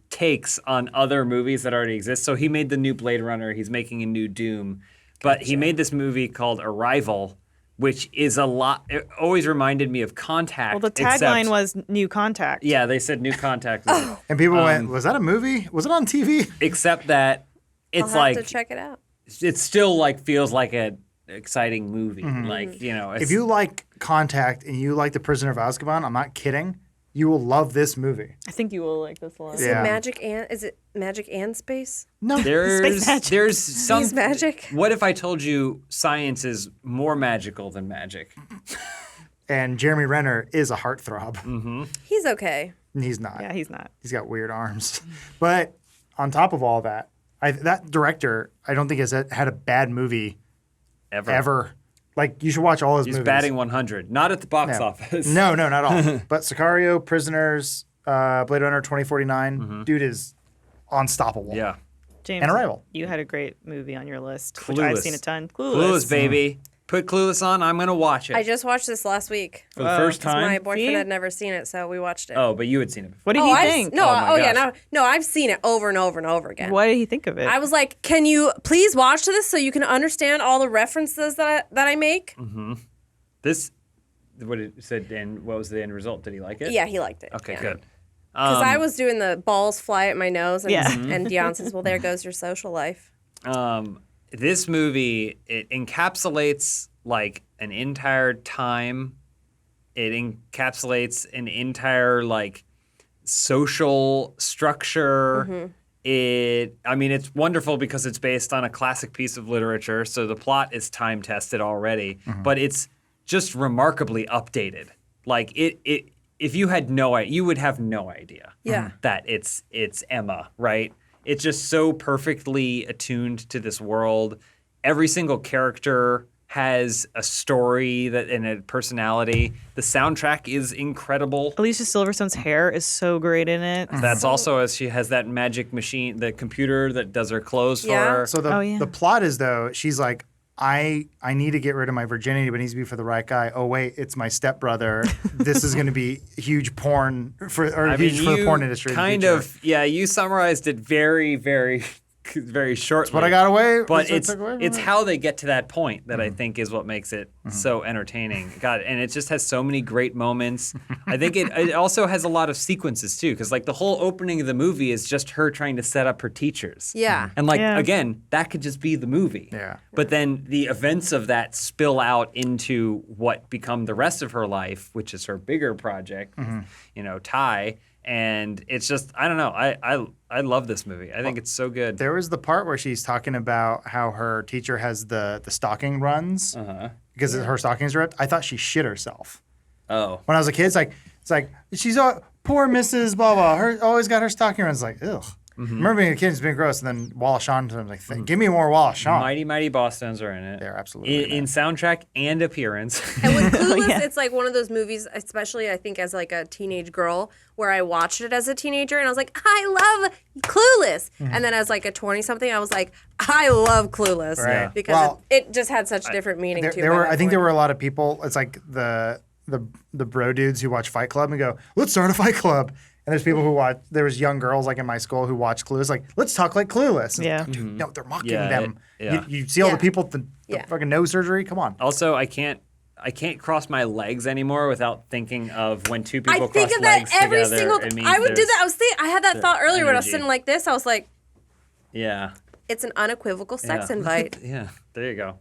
takes on other movies that already exist. So he made the new Blade Runner. He's making a new Doom, but he made this movie called Arrival which is a lot. It always reminded me of Contact. Well, the except- tagline was New Contact. Yeah, they said New Contact. And people went, was that a movie? Was it on TV? Except that I'll it's have like to check it out. it still like feels like an exciting movie. Like it's, If you like Contact and you like The Prisoner of Azkaban, I'm not kidding, you will love this movie. I think you will like this a lot. Is Yeah. it magic and space? No. Space magic. there's some Space magic? What if I told you science is more magical than magic? And Jeremy Renner is a heartthrob. He's okay. And he's not. Yeah, he's not. He's got weird arms. But on top of all that, that director, I don't think has had a bad movie ever. Like, you should watch all his He's movies. batting 100, not at the box office. No, not at all. But Sicario, Prisoners, Blade Runner 2049, dude is unstoppable. Yeah. James, And Arrival. you had a great movie on your list, which I've Clueless. seen a ton. Clueless, baby. Put Clueless on. I'm gonna watch it I just watched this last week. for the first 'Cause time. my boyfriend See? had never seen it, so we watched it. Oh, but you had seen it before. What did he think? No, Oh my yeah, gosh. no, I've seen it over and over and over again. What did he think of it? I was like, "Can you please watch this so you can understand all the references that I make?" This, what it said, and what was the end result? Did he like it? Yeah, he liked it. Okay, yeah. good. Because I was doing the balls fly at my nose, and, Yeah. and Dion says, "Well, there goes your social life." This movie, it encapsulates like an entire time. It encapsulates an entire like social structure. I mean, it's wonderful because it's based on a classic piece of literature, so the plot is time tested already, but it's just remarkably updated. Like if you had you would have no idea Yeah. that it's Emma, right? It's just so perfectly attuned to this world. Every single character has a story and a personality. The soundtrack is incredible. Alicia Silverstone's hair is so great in it. That's also as she has that magic machine, the computer that does her clothes Yeah. for her. So the plot is, though, she's like, I need to get rid of my virginity, but it needs to be for the right guy. Oh, wait, it's my stepbrother. This is going to be huge porn for the porn industry. Kind of, yeah, you summarized it very, very, very shortly. But I got away. But so I took away from it's it. how they get to that point that I think is what makes it so entertaining. God, and it just has so many great moments. I think it also has a lot of sequences too, because like the whole opening of the movie is just her trying to set up her teachers. Yeah. And like Yeah. again, that could just be the movie. Yeah. But then the events of that spill out into what become the rest of her life, which is her bigger project, Ty. And it's just I don't know. I love this movie. I think it's so good. There was the part where she's talking about how her teacher has the stocking runs because her stockings ripped. I thought she shit herself. Oh. When I was a kid, it's like she's poor Mrs. Blah blah. Her always got her stocking runs. Like, ugh. Remember being a kid, it's been gross. And then Wallace Shawn, I'm like, give me more Wallace Shawn. Mighty Mighty Boss Stones are in it. They're absolutely in soundtrack and appearance. And with Clueless, it's like one of those movies, especially I think as like a teenage girl, where I watched it as a teenager and I was like, I love Clueless. And then as like a 20-something, I was like, I love Clueless. Right. Because Well, it just had such different meaning to it. I think there were a lot of people. It's like the bro dudes who watch Fight Club and go, let's start a Fight Club. And there's people who watch. There was young girls like in my school who watch Clueless. Like, let's talk like Clueless. And Yeah. dude, no, they're mocking Yeah, them. yeah. You see all Yeah. the people with the Yeah. fucking nose surgery. Come on. Also, I can't cross my legs anymore without thinking of when two people I cross think of that legs every together, single. it means I would do there's- that. I had that thought earlier when I was energy. sitting like this. I was like, Yeah. it's an unequivocal sex Yeah. invite Yeah. There you go.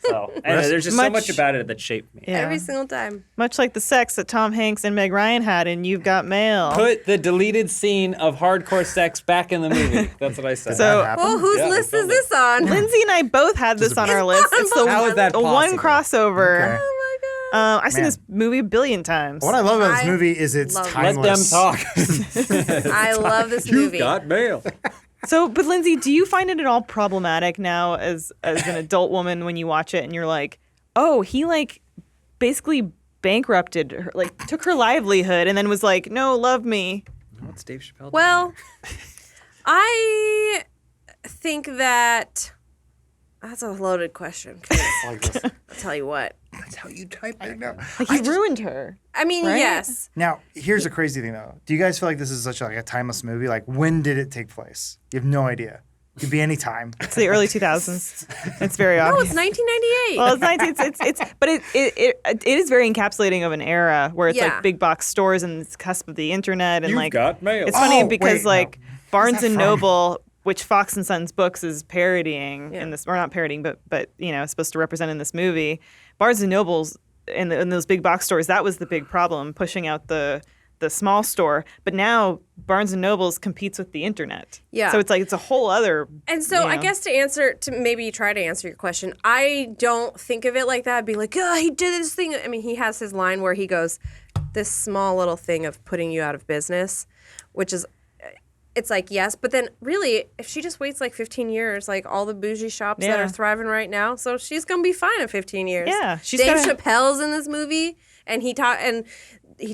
So anyway, there's just so Much- much about it that shaped me. Yeah. every single time. Much like the sex that Tom Hanks and Meg Ryan had in You've Got Mail. Put the deleted scene of hardcore sex back in the movie. That's what I said. So- That happened? Well, whose Yeah, list they is this on? Lindsay and I both had this on our list. It's the, How is that the one possible? crossover. Okay. Oh my god. I've seen Man. this movie a billion times. What I love about this I movie is it's love it. Let them timeless. talk. I love this You've movie. got mail. So, but Lindsay, do you find it at all problematic now as an adult woman when you watch it and you're like, oh, he like basically bankrupted her, like took her livelihood and then was like, no, love me. What's Dave Chappelle? Well, I think that's a loaded question. 'Cause Like this. I'll tell you what. That's how you type it. I know. Like he ruined her. I mean, Right? yes. Now, here's the crazy thing, though. Do you guys feel like this is such like a timeless movie? Like, when did it take place? You have no idea. Could be any time. It's the early 2000s. It's very No, obvious. it's 1998. Well, but it is very encapsulating of an era where it's Yeah. like big box stores and it's cusp of the internet and You've like got mail. it's funny Oh, because wait, like no. Barnes that and from? Noble, which Fox and Sons Books is parodying Yeah. in this, or not parodying, but supposed to represent in this movie. Barnes and Noble's in those big box stores, that was the big problem, pushing out the small store. But now Barnes and Noble's competes with the internet. Yeah. So it's like it's a whole other. And so I know. guess to maybe try to answer your question, I don't think of it like that. I'd be like, oh, he did this thing. I mean, he has his line where he goes, this small little thing of putting you out of business, which is, it's like, yes. But then really, if she just waits like 15 years, like all the bougie shops that Yeah. are thriving right now, so she's going to be fine in 15 years. Yeah, she's Dave gotta- Chappelle's in this movie, and he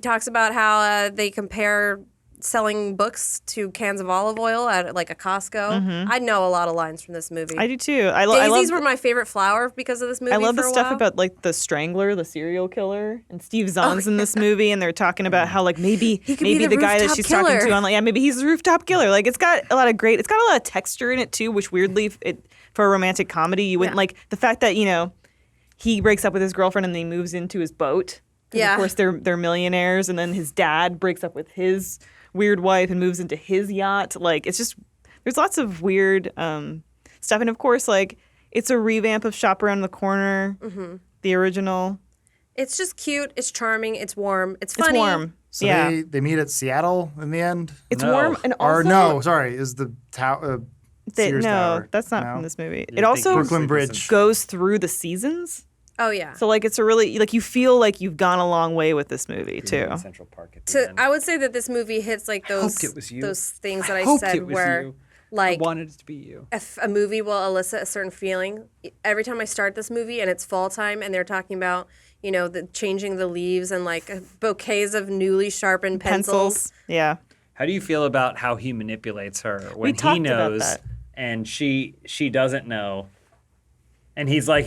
talks about how they compare selling books to cans of olive oil at like a Costco. I know a lot of lines from this movie. I do too. Daisies were my favorite flower because of this movie. I love for the a stuff while. about like the Strangler, the serial killer, and Steve Zahn's in this movie, and they're talking about how like maybe could be the the guy that rooftop she's killer. talking to on maybe he's the rooftop killer. Like it's got a lot of texture in it too, which weirdly for a romantic comedy you wouldn't Yeah. like the fact that he breaks up with his girlfriend and then he moves into his boat. 'Cause Yeah. of course they're millionaires, and then his dad breaks up with his weird wife and moves into his yacht. Like it's just there's lots of weird stuff, and of course like it's a revamp of Shop Around the Corner, the original. It's just cute. It's charming. It's warm. It's It's funny. warm. So yeah, they meet at Seattle in the end? it's No. warm and also Or no, sorry, is the Sears no, Tower. that's not No? from this movie. You're It also thinking Brooklyn Bridge. goes through the seasons. Oh yeah. So like it's a really like you feel like you've gone a long way with this movie too. Central Park at the end. I would say that this movie hits like those hoped it was you. those things that I hoped said it was where you. like I wanted it to be you. if a movie will elicit a certain feeling. Every time I start this movie and it's fall time and they're talking about the changing the leaves and like bouquets of newly sharpened pencils. Yeah. How do you feel about how he manipulates her when talked he about knows that. and she doesn't know? And he's like,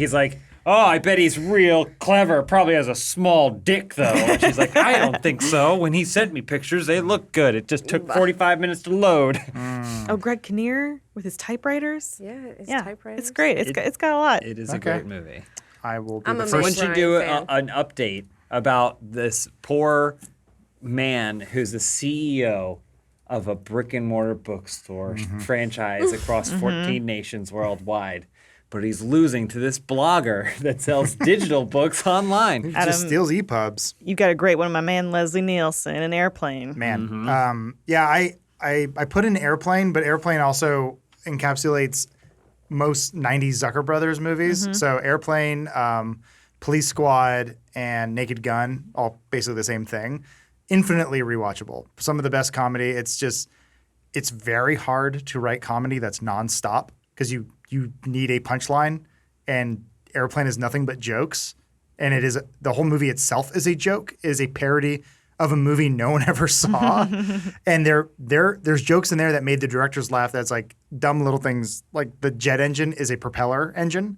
oh, I bet he's real clever. Probably has a small dick though. And she's like, I don't think so. When he sent me pictures, they look good. It just took 45 minutes to load. Oh, Greg Kinnear with his typewriters. Yeah, it's Yeah, typewriters. it's great. It's got a lot. It is a Okay. great movie. I will be I'm the a first. Once Ryan you do fan. an update about this poor man who's the CEO of a brick and mortar bookstore franchise across 14 nations worldwide, but he's losing to this blogger that sells digital books online. He Adam- just steals EPUBs. You've got a great one, my man Leslie Nielsen, an airplane. Man. Yeah, I put in Airplane, but Airplane also encapsulates most 90s Zucker Brothers movies. So Airplane, Police Squad, and Naked Gun, all basically the same thing. Infinitely rewatchable. Some of the best comedy. It's very hard to write comedy that's nonstop because you need a punchline, and Airplane is nothing but jokes. And it is the whole movie itself is a joke, is a parody of a movie no one ever saw. And there's jokes in there that made the directors laugh. That's like dumb little things, like the jet engine is a propeller engine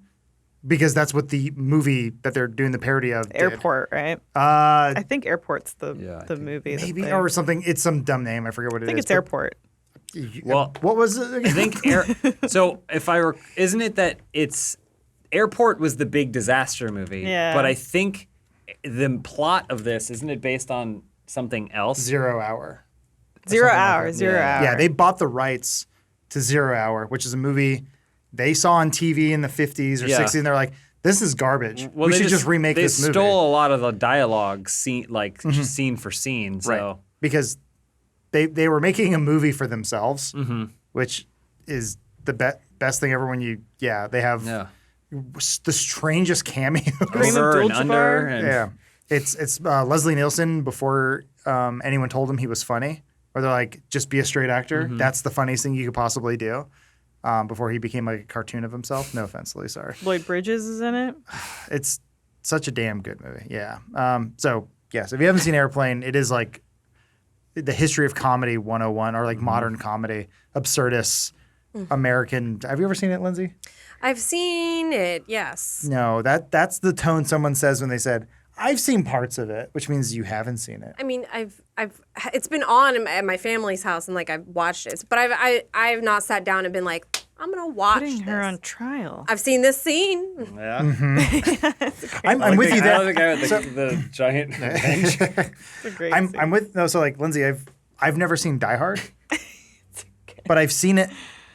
because that's what the movie that they're doing the parody of did. Airport, right? I I think Airport's the think movie. that maybe they- or something. It's some dumb name. I forget what it is. I think it's but- Airport. Well, What was it? I think so. Isn't it that it's Airport was the big disaster movie? Yeah. But I think the plot of this isn't it based on something else? 0 Hour. Zero something like hours, that. 0 Yeah. hour. Yeah, they bought the rights to 0 Hour, which is a movie they saw on TV in the 50s or Yeah. 60s, and they're like, this is garbage. Well, we they should just remake they this movie. stole a lot of the dialogue, scene scene for scene. So Right. Because they were making a movie for themselves, which is the best thing ever when they have yeah, the strangest cameos. Kareem over and Abdul-Jabbar? under. And Yeah. It's Leslie Nielsen before anyone told him he was funny. Or they're like, just be a straight actor. That's the funniest thing you could possibly do. Before he became like a cartoon of himself. No offense, Lee, sorry. Lloyd Bridges is in it. It's such a damn good movie. Yeah. So, yes, if you haven't seen Airplane, it is like the history of comedy 101 or like modern comedy, absurdist, American. Have you ever seen it, Lindsay? I've seen it. Yes. No, that's the tone someone says when they said, I've seen parts of it, which means you haven't seen it. I mean, it's been on at my family's house and like I've watched it, but I've not sat down and been like, I'm gonna watch Putting this. her on trial. I've seen this scene. Yeah. I'm with you I there. love the guy with the giant bench. It's a great scene. I'm with no. So like Lindsay, I've never seen Die Hard, but I've seen it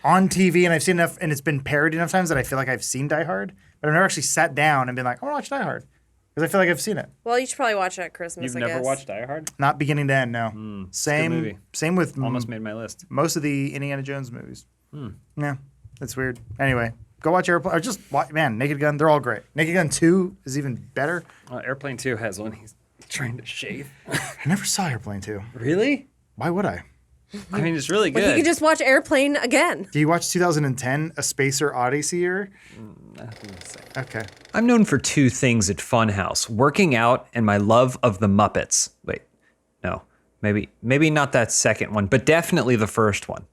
on TV and I've seen enough, and it's been parodied enough times that I feel like I've seen Die Hard, but I've never actually sat down and been like, I want to watch Die Hard because I feel like I've seen it. Well, you should probably watch it at Christmas. You've I never guess. watched Die Hard? Not beginning to end, no. good Same movie. same with Almost made my list. most of the Indiana Jones movies. Yeah, it's weird. Anyway, go watch Airplane. Or just watch, man, Naked Gun. They're all great. Naked Gun 2 is even better. Airplane 2 has one he's trying to shave. I never saw Airplane 2. Really? Why would I? I mean, it's really good. But you could just watch Airplane again. Do you watch 2010, A Spacer Odyssey? Or? Okay. I'm known for two things at Funhaus: working out and my love of the Muppets. Wait, no, maybe not that second one, but definitely the first one.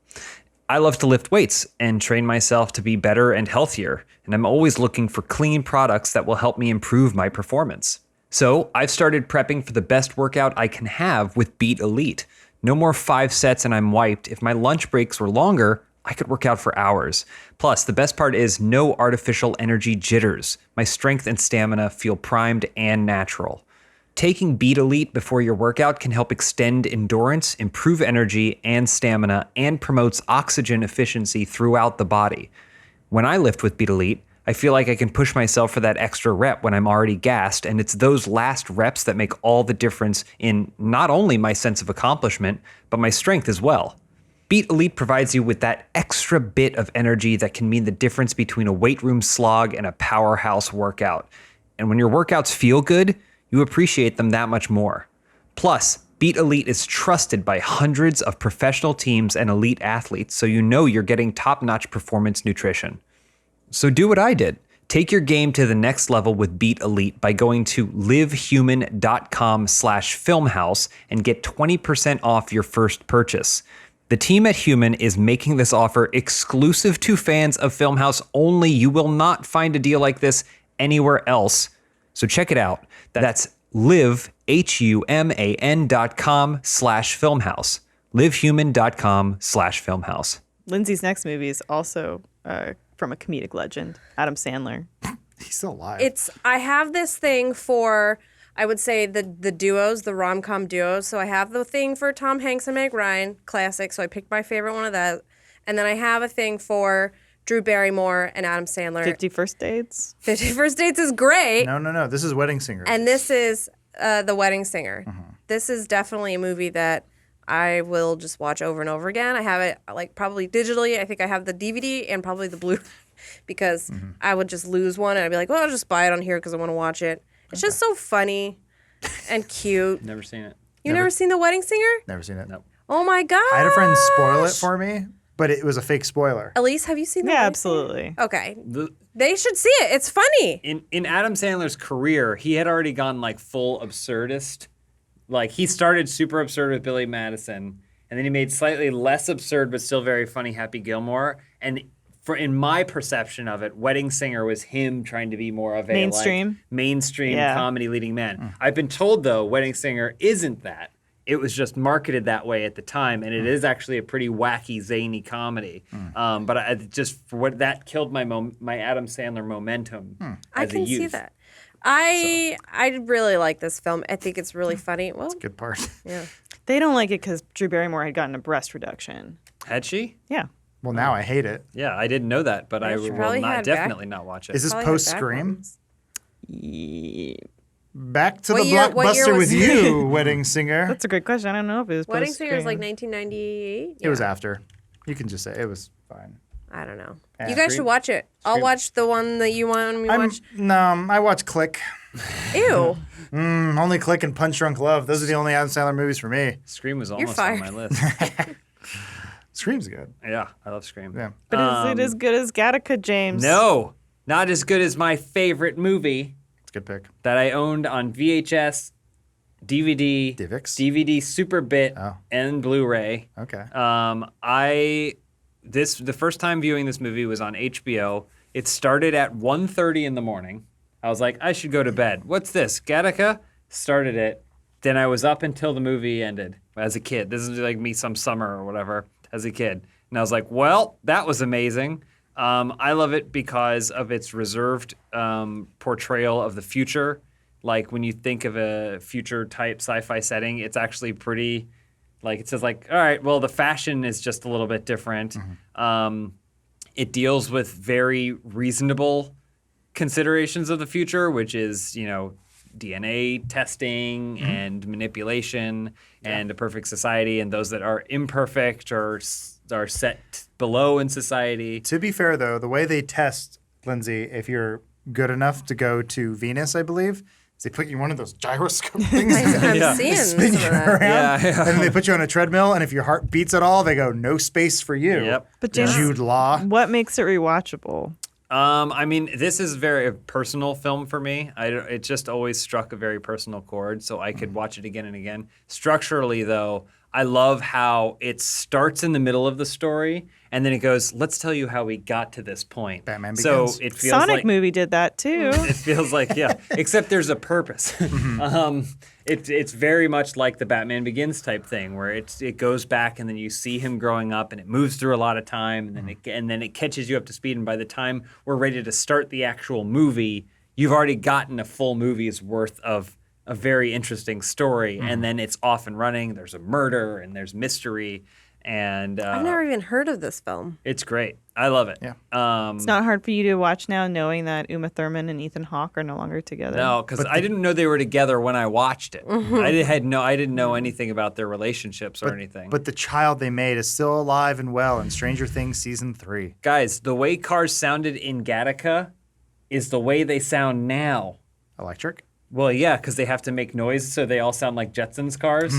I love to lift weights and train myself to be better and healthier, and I'm always looking for clean products that will help me improve my performance. So I've started prepping for the best workout I can have with Beat Elite. No more 5 sets and I'm wiped. If my lunch breaks were longer, I could work out for hours. Plus, the best part is no artificial energy jitters. My strength and stamina feel primed and natural. Taking Beat Elite before your workout can help extend endurance, improve energy and stamina, and promotes oxygen efficiency throughout the body. When I lift with Beat Elite, I feel like I can push myself for that extra rep when I'm already gassed, and it's those last reps that make all the difference in not only my sense of accomplishment, but my strength as well. Beat Elite provides you with that extra bit of energy that can mean the difference between a weight room slog and a powerhouse workout. And when your workouts feel good, you appreciate them that much more. Plus, Beat Elite is trusted by hundreds of professional teams and elite athletes, so you know you're getting top-notch performance nutrition. So do what I did. Take your game to the next level with Beat Elite by going to livehuman.com/filmhouse and get 20% off your first purchase. The team at Human is making this offer exclusive to fans of Filmhouse only. You will not find a deal like this anywhere else. So check it out. That's livehuman.com/filmhouse. livehuman.com/filmhouse. Lindsay's next movie is also from a comedic legend, Adam Sandler. He's still alive. I have this thing for, I would say, the duos, the rom-com duos. So I have the thing for Tom Hanks and Meg Ryan, classic. So I picked my favorite one of that. And then I have a thing for Drew Barrymore and Adam Sandler. 50 First Dates. 50 First Dates is great. No. This is Wedding Singer. And this is The Wedding Singer. This is definitely a movie that I will just watch over and over again. I have it like probably digitally. I think I have the DVD and probably the Blu-ray because I would just lose one and I'd be like, well, I'll just buy it on here because I want to watch it. It's just so funny and cute. Never seen it. You've never seen The Wedding Singer? Never seen it. Nope. Oh my god! I had a friend spoil it for me, but it was a fake spoiler. Elise, have you seen The Yeah, Wedding absolutely. Singer? Okay. The, They should see it. It's funny. in Adam Sandler's career, he had already gone like full absurdist. Like he started super absurd with Billy Madison, and then he made slightly less absurd but still very funny Happy Gilmore. And in my perception of it, Wedding Singer was him trying to be more of a Mainstream? like, mainstream Yeah. comedy leading man. I've been told though, Wedding Singer isn't that. It was just marketed that way at the time, and it is actually a pretty wacky, zany comedy. But I just for what that killed my my Adam Sandler momentum I as a can youth. see that. I really like this film. I think it's really funny. Well, Good part. yeah. They don't like it because Drew Barrymore had gotten a breast reduction. Had she? Yeah. Well, now I hate it. Yeah, I didn't know that, but I she will probably not had definitely not watch it. Is this Probably had post back Scream? problems. Back to What the year- what year blockbuster was with you, Wedding Singer. That's a good question. I don't know if it was Wedding post-Scream. Singer is like 1998. It was after. You can just say it was fine. I don't know. Yeah. You guys should watch it. I'll watch the one that you want me to watch. I watch Click. Ew. Only Click and Punch Drunk Love. Those are the only Adam Sandler movies for me. Scream was almost on my fired. list. Scream's good. Yeah, I love Scream. Yeah. But is it as good as Gattaca, James? No, not as good as my favorite movie It's a good pick. that I owned on VHS, DVD, DivX? DVD Super Bit, Oh. and Blu-ray. Okay. The first time viewing this movie was on HBO. It started at 1:30 in the morning. I was like, I should go to bed. What's this? Gattaca? Started it. Then I was up until the movie ended as a kid. This is like me some summer or whatever as a kid. And I was like, well, that was amazing. I love it because of its reserved portrayal of the future. Like when you think of a future type sci-fi setting, it's actually pretty, like it says like, all right, well, the fashion is just a little bit different. It deals with very reasonable considerations of the future, which is, DNA testing and manipulation and a perfect society, and those that are imperfect or are set below in society. To be fair, though, the way they test, Lindsay, if you're good enough to go to Venus, I believe, is they put you in one of those gyroscope things. I'm seeing Spin some you of that. around, and then they put you on a treadmill, and if your heart beats at all, they go, no space for you. Yep. But James, Jude Law. what makes it rewatchable? I mean, this is very personal film for me. It just always struck a very personal chord, so I could watch it again and again. Structurally, though, I love how it starts in the middle of the story, and then it goes, let's tell you how we got to this point. Batman so Begins. it feels Sonic like, movie did that too. It feels like, yeah, except there's a purpose. It's very much like the Batman Begins type thing, where it goes back and then you see him growing up, and it moves through a lot of time, and then it catches you up to speed. And by the time we're ready to start the actual movie, you've already gotten a full movie's worth of a very interesting story, and then it's off and running. There's a murder and there's mystery, and I've never even heard of this film. it's great. I love it. Yeah. It's not hard for you to watch now, knowing that Uma Thurman and Ethan Hawke are no longer together. No, because I didn't know they were together when I watched it. I didn't know anything about their relationships or anything. But the child they made is still alive and well in Stranger Things Season 3. guys, the way cars sounded in Gattaca is the way they sound now. Electric? Well, yeah, because they have to make noise, so they all sound like Jetsons cars,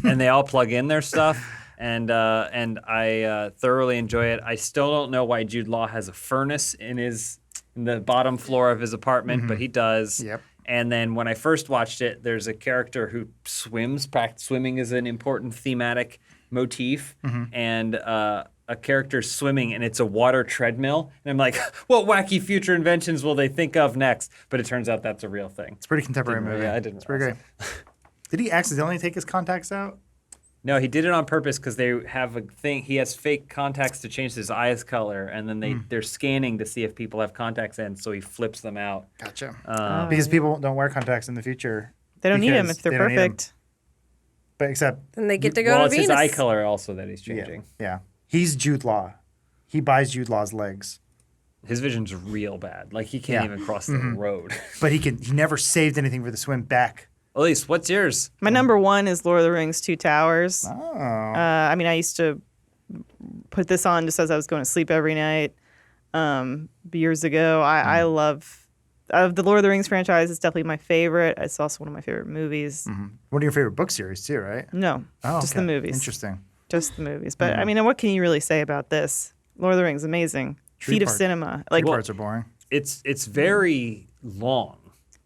and they all plug in their stuff. And I thoroughly enjoy it. I still don't know why Jude Law has a furnace in the bottom floor of his apartment, but he does. Yep. And then when I first watched it, there's a character who swims. Swimming is an important thematic motif, and a character swimming, and it's a water treadmill. And I'm like, what wacky future inventions will they think of next? But it turns out that's a real thing. It's a pretty contemporary movie. Yeah, I didn't It's pretty great. Did he accidentally take his contacts out? No, he did it on purpose because they have a thing. He has fake contacts to change his eyes color, and then they're scanning to see if people have contacts in, so he flips them out. Gotcha. Because people don't wear contacts in the future. They don't need them because if they're they don't need 'em. perfect. But except, Then they get to go Well, to it's Venus. his eye color also that he's yeah, changing. yeah. He's Jude Law. He buys Jude Law's legs. His vision's real bad. Like he can't Yeah. even cross the road. But he never saved anything for the swim back. Elise, what's yours? My number one is Lord of the Rings: Two Towers. Oh. I mean, I used to put this on just as I was going to sleep every night years ago. I love the Lord of the Rings franchise. It's definitely my favorite. It's also one of my favorite movies. One of your favorite book series too, right? No, Oh, just okay. the movies. Interesting. Just the movies. But I mean, what can you really say about this? Lord of the Rings, amazing. Tree Feat of part. cinema. Like, Parts are boring. It's very long.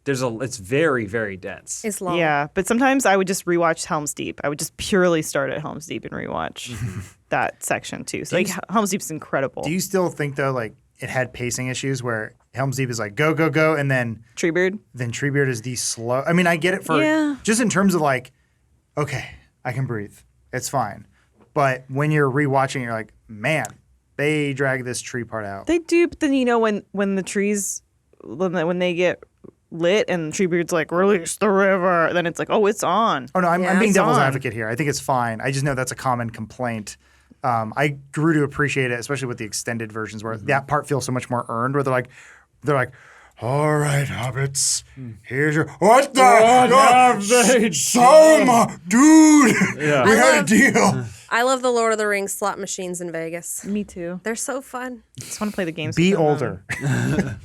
It's very, very dense. It's long. yeah. But sometimes I would just rewatch Helm's Deep. I would just purely start at Helm's Deep and rewatch that section too. So like, Helm's Deep's incredible. Do you still think though, like it had pacing issues where Helm's Deep is like go go go, and then Treebeard? Treebeard is the slow. I mean, I get it for Yeah. just in terms of like, okay, I can breathe, it's fine. But when you're rewatching, you're like, man, they drag this tree part out. They do, but then when the trees when they get lit and Treebeard's like release the river, then it's like, oh, it's on. Oh no, I'm Yeah, being it's devil's on. advocate here. I think it's fine. I just know that's a common complaint. I grew to appreciate it, especially with the extended versions, where that part feels so much more earned. Where they're like, all right, hobbits, here's your what the Selma, dude. We had a deal. I love the Lord of the Rings slot machines in Vegas. Me too. They're so fun. Just want to play the games. Be with them. older.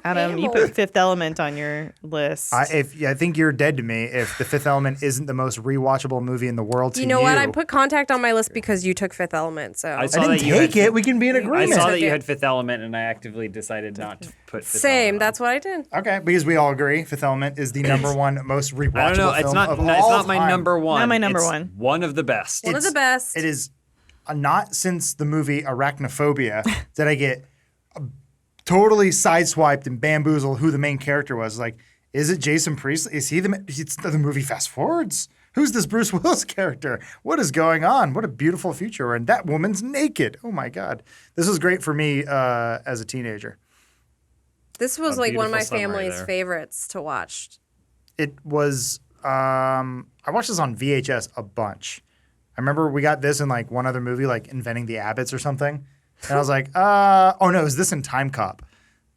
Adam, you put Fifth Element on your list. I think you're dead to me if The Fifth Element isn't the most rewatchable movie in the world. You know what? I put Contact on my list because you took Fifth Element. So I I saw didn't that you had take it. We can be in I agreement. saw that you Okay. had Fifth Element, and I actively decided not to put Fifth same. Element. That's what I did. Okay, because we all agree Fifth Element is the number one most rewatchable I don't know. film It's not. of It's all not my time. number one. Not my number It's one. One of the best. One of the best. It is not since the movie Arachnophobia that I get totally sideswiped and bamboozled who the main character was. Like, is it Jason Priestley? Is he it's the movie fast forwards? Who's this Bruce Willis character? What is going on? What a beautiful future. And that woman's naked. Oh my God. This was great for me as a teenager. This was A like one of my beautiful summary family's there. favorites to watch. It was, I watched this on VHS a bunch. I remember we got this in like one other movie, like Inventing the Abbots or something. And I was like, oh no, is this in Time Cop?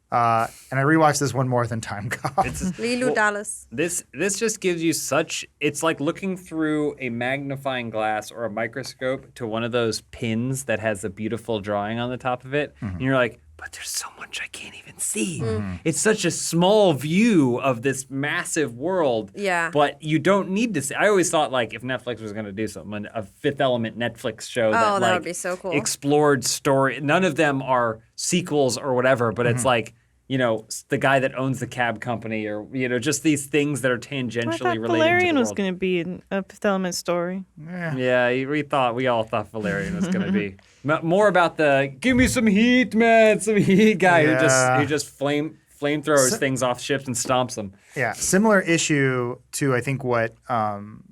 And I rewatched this one more than Time Cop. Lilu Dallas. This just gives you such. It's like looking through a magnifying glass or a microscope to one of those pins that has a beautiful drawing on the top of it, and you're like, but there's so much I can't even see. It's such a small view of this massive world. Yeah. But you don't need to see. I always thought like if Netflix was going to do something, a Fifth Element Netflix show that that like would be so cool. explored story. None of them are sequels or whatever, but it's like. You know, the guy that owns the cab company, or you know, just these things that are I tangentially thought related to Valerian the was world. going to be a Fifth Element story. Yeah, we all thought Valerian was going to be more about the give me some heat, man, some heat guy Yeah. who just flamethrowers things off ships and stomps them. Yeah, similar issue to I think what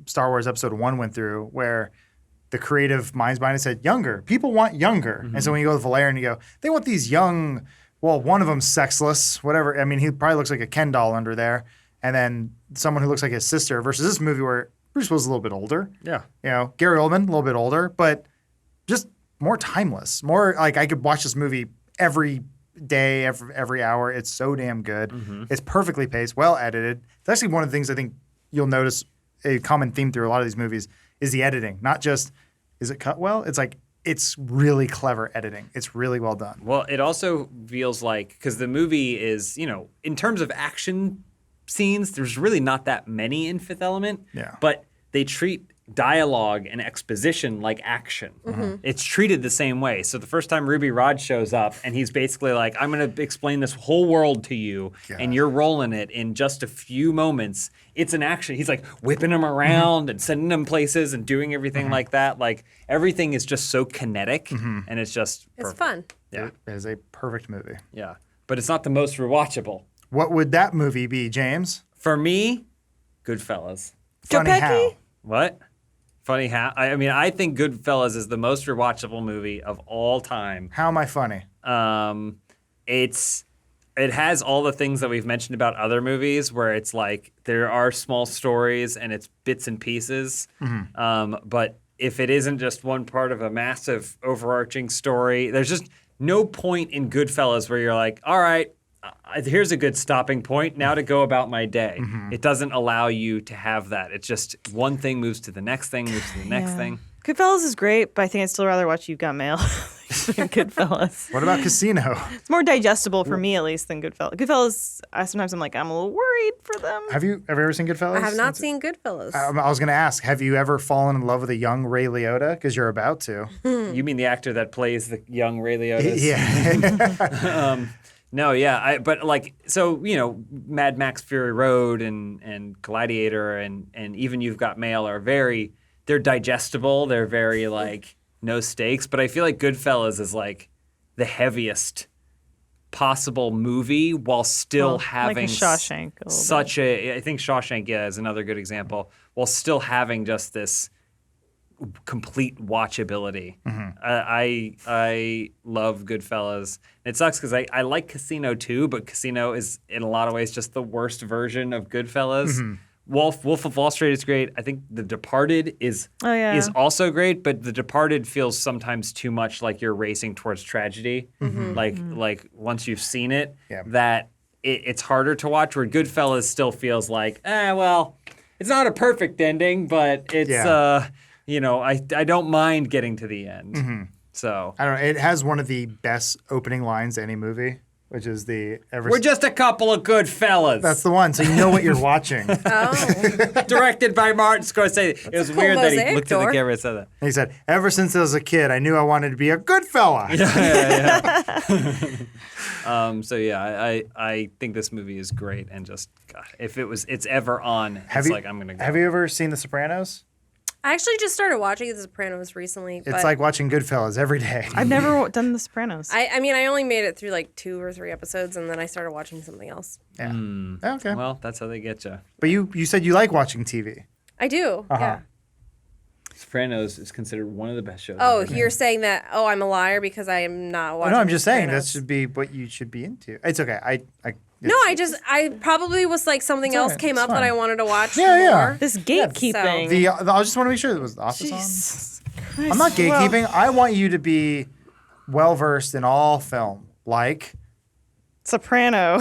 Star Wars Episode 1 went through, where the creative minds behind it said younger. People want younger. And so when you go to Valerian, you go, they want these young, well, one of them's sexless, whatever. I mean, he probably looks like a Ken doll under there. And then someone who looks like his sister versus this movie where Bruce was a little bit older. Yeah. You know, Gary Oldman, a little bit older, but just more timeless. More like I could watch this movie every day, every hour. It's so damn good. It's perfectly paced, well edited. It's actually one of the things I think you'll notice a common theme through a lot of these movies is the editing. Not just, is it cut well? It's like, it's really clever editing. It's really well done. Well, it also feels like because the movie is, you know, in terms of action scenes, there's really not that many in Fifth Element. Yeah. But they treat dialogue and exposition like action. It's treated the same way. So the first time Ruby Rod shows up and he's basically like, I'm going to explain this whole world to you and you're rolling it in just a few moments. It's an action. He's like whipping him around and sending him places and doing everything like that. Like everything is just so kinetic and it's just It's perfect. fun. Yeah. It is a perfect movie. Yeah. But it's not the most rewatchable. What would that movie be, James? For me, Goodfellas. Funny Pecky? how. What? Funny how? I mean, I think Goodfellas is the most rewatchable movie of all time. How am I funny? It has all the things that we've mentioned about other movies, where it's like there are small stories and it's bits and pieces. But if it isn't just one part of a massive overarching story, there's just no point in Goodfellas where you're like, all right, here's a good stopping point now to go about my day. It doesn't allow you to have that. It's just one thing moves to the next thing, moves to the next thing. Goodfellas is great, but I think I'd still rather watch You've Got Mail than Goodfellas. What about Casino? It's more digestible for me, at least, than Goodfellas. Goodfellas, sometimes I'm like, I'm a little worried for them. Have you ever seen Goodfellas? I have not seen Goodfellas. I was going to ask, have you ever fallen in love with a young Ray Liotta? Because you're about to. You mean the actor that plays the young Ray Liotta? Yeah. No, yeah, but like, so you know, Mad Max Fury Road and Gladiator and even You've Got Mail are they're digestible. They're very like no stakes. But I feel like Goodfellas is like the heaviest possible movie while still having like Shawshank. A little such a. I think Shawshank is another good example. While still having just this complete watchability. I love Goodfellas. It sucks because I like Casino too, but Casino is in a lot of ways just the worst version of Goodfellas. Wolf of Wall Street is great. I think The Departed is also great, but The Departed feels sometimes too much like you're racing towards tragedy. Like once you've seen it, that it's harder to watch. Where Goodfellas still feels like, well, it's not a perfect ending, but it's you know, I don't mind getting to the end. So I don't know. It has one of the best opening lines to any movie, which is we're just a couple of good fellas. That's the one. So you know what you're watching. Directed by Martin Scorsese. It was cool weird that he mosaic looked at the door. camera and said that. And he said, ever since I was a kid, I knew I wanted to be a good fella. So yeah, I think this movie is great, and just God, if it's ever on, I'm gonna go. Have you ever seen The Sopranos? I actually just started watching The Sopranos recently. It's like watching Goodfellas every day. I've never done The Sopranos. I mean, I only made it through like 2 or 3 episodes, and then I started watching something else. Yeah. Okay. Well, that's how they get you. But you said you like watching TV. I do. Yeah. Sopranos is considered one of the best shows. Oh, ever. you're saying that? Oh, I'm a liar because I am not watching. No, I'm just saying that Sopranos. should be what you should be into. It's okay. No, I probably was like something It's else alright, came it's up that fine. I wanted to watch Yeah, yeah. more. This gatekeeping. I just want to make sure that was the office Jesus on. Christ. I'm not gatekeeping. I want you to be well versed in all film, like Soprano.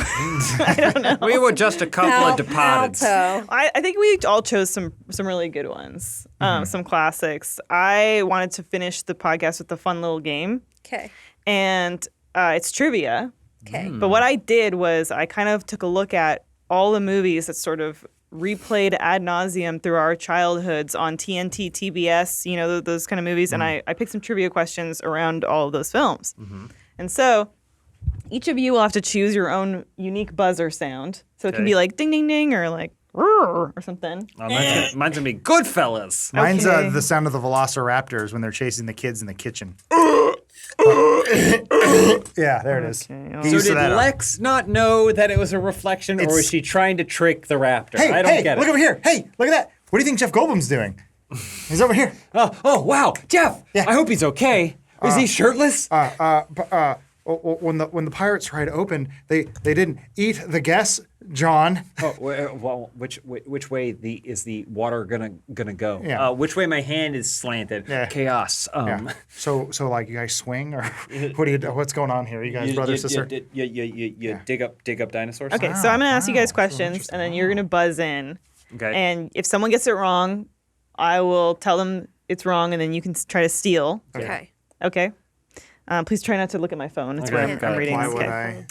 We were just a couple of departed. Alto. I think we all chose some really good ones, some classics. I wanted to finish the podcast with a fun little game, Okay. and it's trivia. Okay. But what I did was I kind of took a look at all the movies that sort of replayed ad nauseum through our childhoods on TNT, TBS, you know, those kind of movies, and I picked some trivia questions around all of those films. And so each of you will have to choose your own unique buzzer sound. So it can Okay. be like ding, ding, ding, or like roar or something. Oh, mine's gonna be Goodfellas. mine's Okay. the sound of the velociraptors when they're chasing the kids in the kitchen. Yeah, there it is. Okay, Get well- used So to did that. Lex not know that it was a reflection, or was It's- she trying to trick the raptor? Hey, I don't hey, get look it. over here. Hey, look at that. What do you think Jeff Goldblum's doing? He's over here. Oh, wow, Jeff. Yeah. I hope he's okay. Is he shirtless? When the pirates tried to open, they didn't eat the guests, John. Oh, well, which way is the water gonna go? Yeah. Which way my hand is slanted? Yeah. Chaos. Yeah. So like you guys swing, or what do you do? What's going on here? You guys, brother, sister? You dig up dinosaurs. Okay, so I'm going to ask you guys Wow, so questions, and then you're going to buzz in. Okay. And if someone gets it wrong, I will tell them it's wrong, and then you can try to steal. Okay. Okay? Please try not to look at my phone. It's Okay, where got I'm it. reading. Why this. would Okay. I?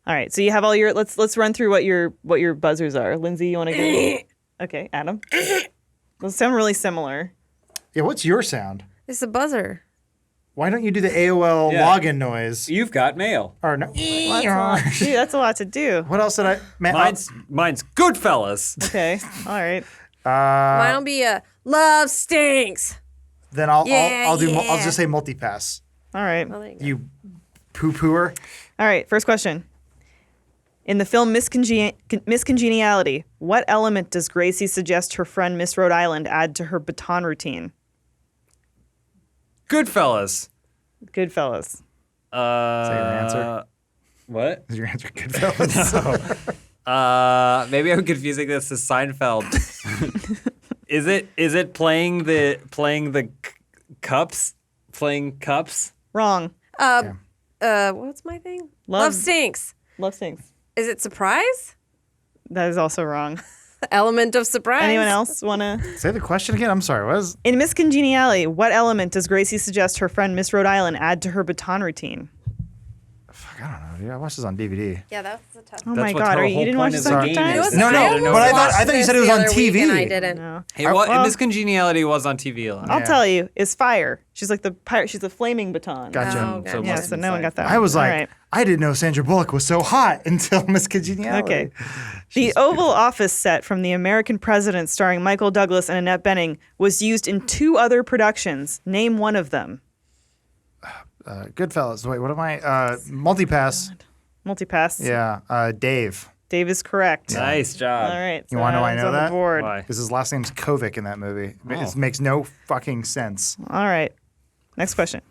All right, so you have all your. Let's run through what your buzzers are. Lindsay, you want to go? Okay, Adam. Those sound really similar. Yeah, what's your sound? It's a buzzer. Why don't you do the AOL Yeah. login noise? You've got mail. Or no? Dude, that's a lot to do. What else did I? Man, Mine's Goodfellas. Okay, all right. Mine'll be a love stinks. then I'll Yeah, I'll do. yeah. I'll just say multipass. All right. Well, there you go. You poo-pooer. All right, first question. In the film Miss Congeniality, what element does Gracie suggest her friend Miss Rhode Island add to her baton routine? Goodfellas. Goodfellas. Is that your answer? What? Is your answer Goodfellas? Maybe I'm confusing this as Seinfeld. Is it playing the cups? Playing cups? Wrong. What's my thing? Love stinks. Love stinks. Is it surprise? That is also wrong. Element of surprise. Anyone else want to? Say the question again. I'm sorry. What is? In Miss Congeniality, what element does Gracie suggest her friend Miss Rhode Island add to her baton routine? Fuck, I don't know. Dude. I watched this on DVD. Yeah, that's a tough. Oh That's my what God, her are you whole didn't point watch is this the on game time? is- No, I but I watched thought you this said it was the on other week and TV. I didn't. No. Hey, what? well- Miss Congeniality was on TV a lot. I'll Yeah. tell you, is fire. She's like the pirate. She's the flaming baton. Gotcha. Oh, okay. So Yeah, must so be no one got that. I was All like, right. I didn't know Sandra Bullock was so hot until Miss Congeniality. Okay. The Oval Office set from The American President, starring Michael Douglas and Annette Bening, was used in 2 other productions. Name one of them. Goodfellas. Wait, what am I? Multipass. Multipass. Yeah. Dave. Dave is correct. Nice job. All right. You wanna know why I Adam's know on the that? board. Why? Because his last name's Kovic in that movie. Oh. It makes no fucking sense. All right. Next question.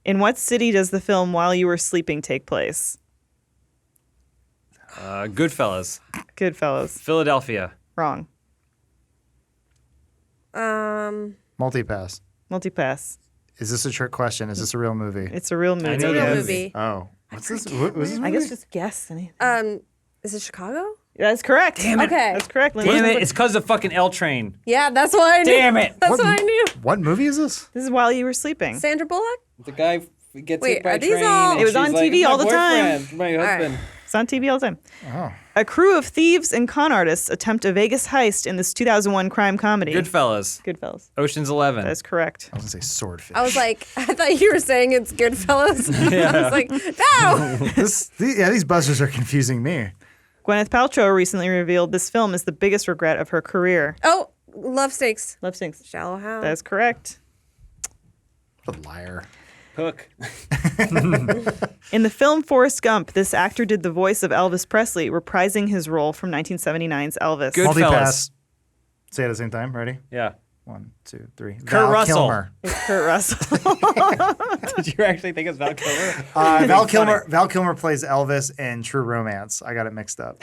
In what city does the film While You Were Sleeping take place? Goodfellas. Goodfellas. Philadelphia. Wrong. Multipass. Multipass. Is this a trick question? Is this a real movie? It's a real movie. know Real that movie. Oh. What's this? What was this I movie? guess just guess anything. Is it Chicago? That's correct. Damn it. Okay. That's correct. Lindsay. Damn it! It's because of fucking L Train. Yeah, that's what I knew. Damn it. That's what I knew. What movie is this? This is While You Were Sleeping. Sandra Bullock? The guy gets Wait, hit by are a these train. all- and It was she's on like, TV "My all the time." boyfriend, My right. husband. It's on TV all the time. Oh. A crew of thieves and con artists attempt a Vegas heist in this 2001 crime comedy. Goodfellas. Goodfellas. Ocean's 11. That's correct. I was going to say swordfish. I was like, I thought you were saying it's Goodfellas. I was like, no. These buzzers are confusing me. Gwyneth Paltrow recently revealed this film is the biggest regret of her career. Oh, Love Stinks. Love Stinks. Shallow Hal. That is correct. What a liar. Hook. In the film Forrest Gump, this actor did the voice of Elvis Presley, reprising his role from 1979's Elvis. Good. Multipass. Goodfellas. Say it at the same time. Ready? Yeah. 1, 2, 3. Kurt Russell. Kilmer. Kurt Russell. Did you actually think it was Val Kilmer? Val Kilmer plays Elvis in True Romance. I got it mixed up.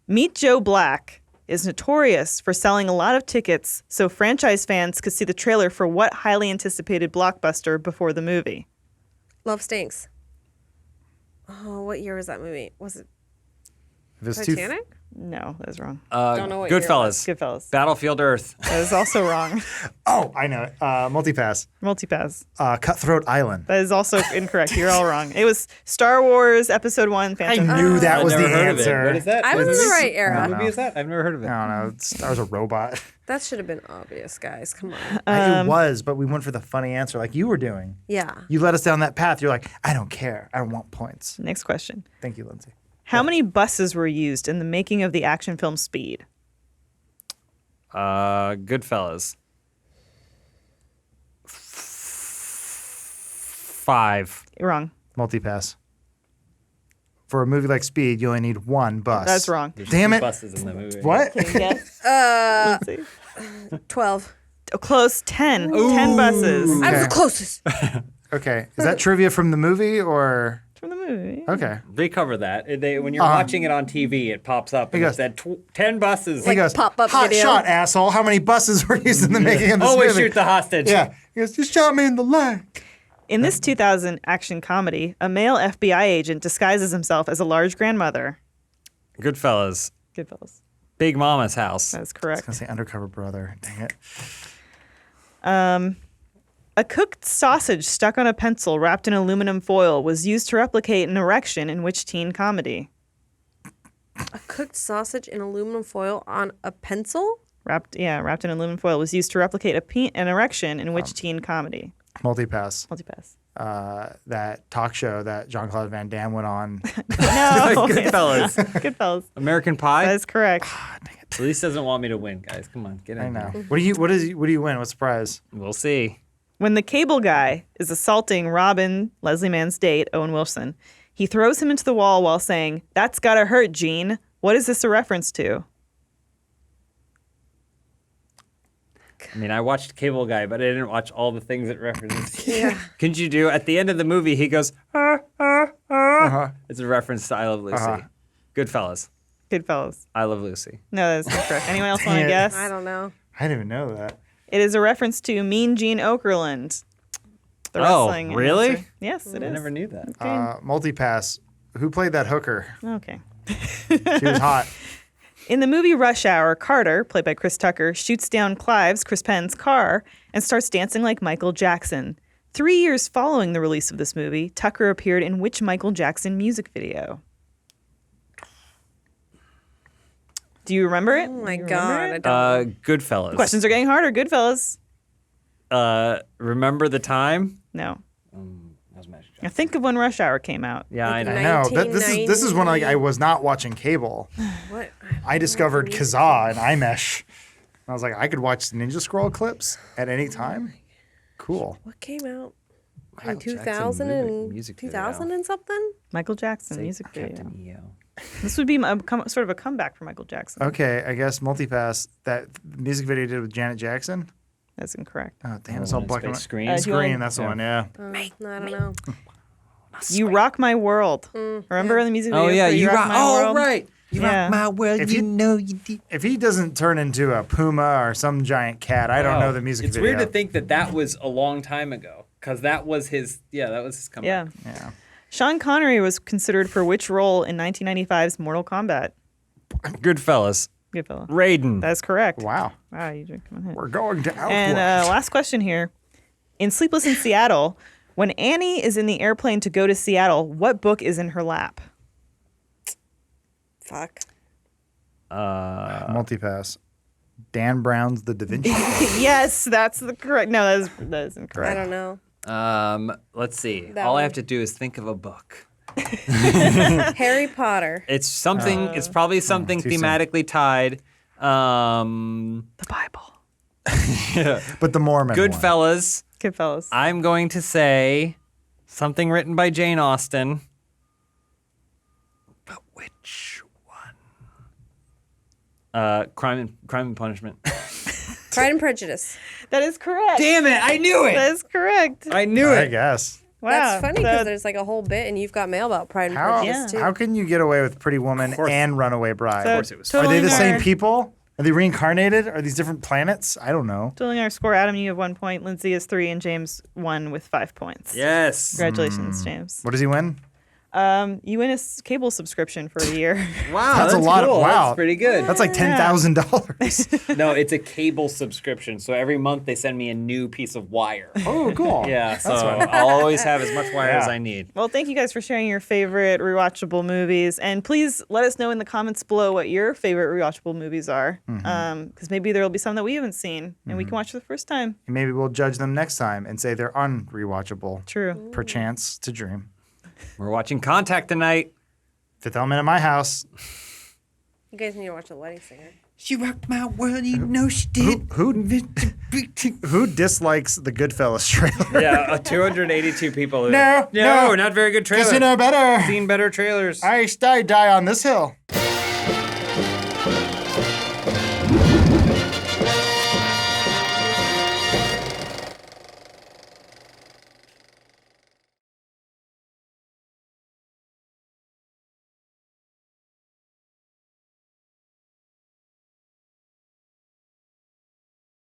Meet Joe Black is notorious for selling a lot of tickets so franchise fans could see the trailer for what highly anticipated blockbuster before the movie? Love Stinks. Oh, what year was that movie? Was it If it's too Titanic? No, that was wrong. Don't know what year it Goodfellas. Goodfellas. Battlefield Earth. That is also wrong. Oh, I know it. Multipass. Multipass. Cutthroat Island. That is also incorrect. You're all wrong. It was Star Wars Episode 1. Phantom I knew that I've was the never heard of it. answer. What is that? I was in the right era. What movie is that? I've never heard of it. I don't know. Star's a robot. That should have been obvious, guys. Come on. It was, but we went for the funny answer like you were doing. Yeah. You led us down that path. You're like, I don't care. I don't want points. Next question. Thank you, Lindsay. How many buses were used in the making of the action film Speed? Goodfellas. 5. You're wrong. Multipass. For a movie like Speed, you only need one bus. That's wrong. Damn Two it. buses in the movie. What? Yes. Let's see. 12. Oh, close. 10. 10 buses. I was Okay. the closest. Okay. Is that trivia from the movie or? From the movie. Okay. They cover that. When you're watching it on TV, it pops up and He it goes- said 10 buses. He goes, pop-up hot video. shot, asshole. How many buses were used in the making of this Always movie? shoot the hostage. Yeah. He goes, you shot me in the leg. In this 2000 action comedy, a male FBI agent disguises himself as a large grandmother. Goodfellas. Goodfellas. Big Mama's house. That's I correct. was going to say undercover brother. Dang it. A cooked sausage stuck on a pencil wrapped in aluminum foil was used to replicate an erection in which teen comedy? A cooked sausage in aluminum foil on a pencil? Wrapped in aluminum foil was used to replicate an erection in which teen comedy? Multipass. Multipass. That talk show that Jean-Claude Van Damme went on. No. Goodfellas. Goodfellas. American Pie. That is correct. Elise doesn't want me to win, guys. Come on, get in I know. here. What do you win? What's the prize? We'll see. When the cable guy is assaulting Robin, Leslie Mann's date, Owen Wilson, he throws him into the wall while saying, "That's gotta hurt, Gene." What is this a reference to? I mean, I watched Cable Guy, but I didn't watch all the things it references. Yeah. Couldn't you do at the end of the movie? He goes, Uh-huh. It's a reference to I Love Lucy. Uh-huh. Goodfellas. Goodfellas. I Love Lucy. No, that's not correct. Anyone else want Dang to it. guess? I don't know. I didn't even know that. It is a reference to Mean Gene Okerlund. The Oh, wrestling really? announcer. Yes, it I is. never knew that. Multipass. Who played that hooker? Okay. She was hot. In the movie Rush Hour, Carter, played by Chris Tucker, shoots down Clive's, Chris Penn's car and starts dancing like Michael Jackson. 3 years following the release of this movie, Tucker appeared in which Michael Jackson music video? Do you remember it? Oh my Do you God. remember I it? don't. Goodfellas. Questions are getting harder. Goodfellas. Remember the time? No. That was Magic Now think of when Rush Hour came out. Yeah, Like I know. I know. This is when I was not watching cable. What? I discovered Kazaa and iMesh. I was like, I could watch Ninja Scroll clips at any time. Cool. What came out in Michael Jackson 2000 and music video. 2000 and something? Michael Jackson music video. Captain EO. This would be sort of a comeback for Michael Jackson. Okay, I guess Multipass. That music video you did with Janet Jackson. That's incorrect. Oh damn, it's all One in black and Space white. Screen. do you Screen. want- That's the one. Yeah. I don't know. You Rock My World. Remember the music video? Oh, yeah. for You rock. My Oh, World? right. You Yeah. rock my world. If you you- know you did. If he doesn't turn into a puma or some giant cat, I don't know the music It's video. weird to think that was a long time ago, because that was his comeback. Yeah. Yeah. Sean Connery was considered for which role in 1995's Mortal Kombat? Goodfellas. Good fellow. Raiden. That's correct. Wow. Wow, you drink. Come on. We're going to Outward. And last question here. In Sleepless in Seattle, when Annie is in the airplane to go to Seattle, what book is in her lap? Fuck. Multipass. Dan Brown's The Da Vinci Code. Yes, that's the correct. No, that is I incorrect. don't know. Let's see. That All I one. have to do is think of a book. Harry Potter. It's something. It's probably something too soon. thematically tied. The Bible. But the Mormon one. Goodfellas. Good fellas. I'm going to say something written by Jane Austen. But which one? Crime and Punishment. Pride and Prejudice. That is correct. Damn it! I knew That it. is correct. I knew I it. guess. Wow. That's funny because So- there's like a whole bit, and you've got mail about Pride and How, Prejudice too. how can you get away with Pretty Woman course. and Runaway Bride? so course it was. Are they the totaling same our- people? Are they reincarnated? Are these different planets? I don't know. Totaling our score, Adam, you have 1 point, Lindsay is 3, and James 1 with 5 points. Yes. Congratulations, James. What does he win? You win a cable subscription for a year. Wow, That's a lot of- cool. wow. That's pretty good. That's like $10,000. No, it's a cable subscription. So every month they send me a new piece of wire. Oh, cool. Yeah, so I'll always have as much wire as Yeah. I need. Well, thank you guys for sharing your favorite rewatchable movies, and please let us know in the comments below what your favorite rewatchable movies are, because maybe there will be some that we haven't seen and we can watch for the first time. Maybe we'll judge them next time and say they're unrewatchable. True. Perchance to dream. We're watching Contact tonight. Fifth Element in my house. You guys need to watch The Wedding Singer. She rocked my world, you know she did. Who dislikes the Goodfellas trailer? Yeah, 282 people. No, not very good trailers. Because you know better. Seen better trailers. I die on this hill.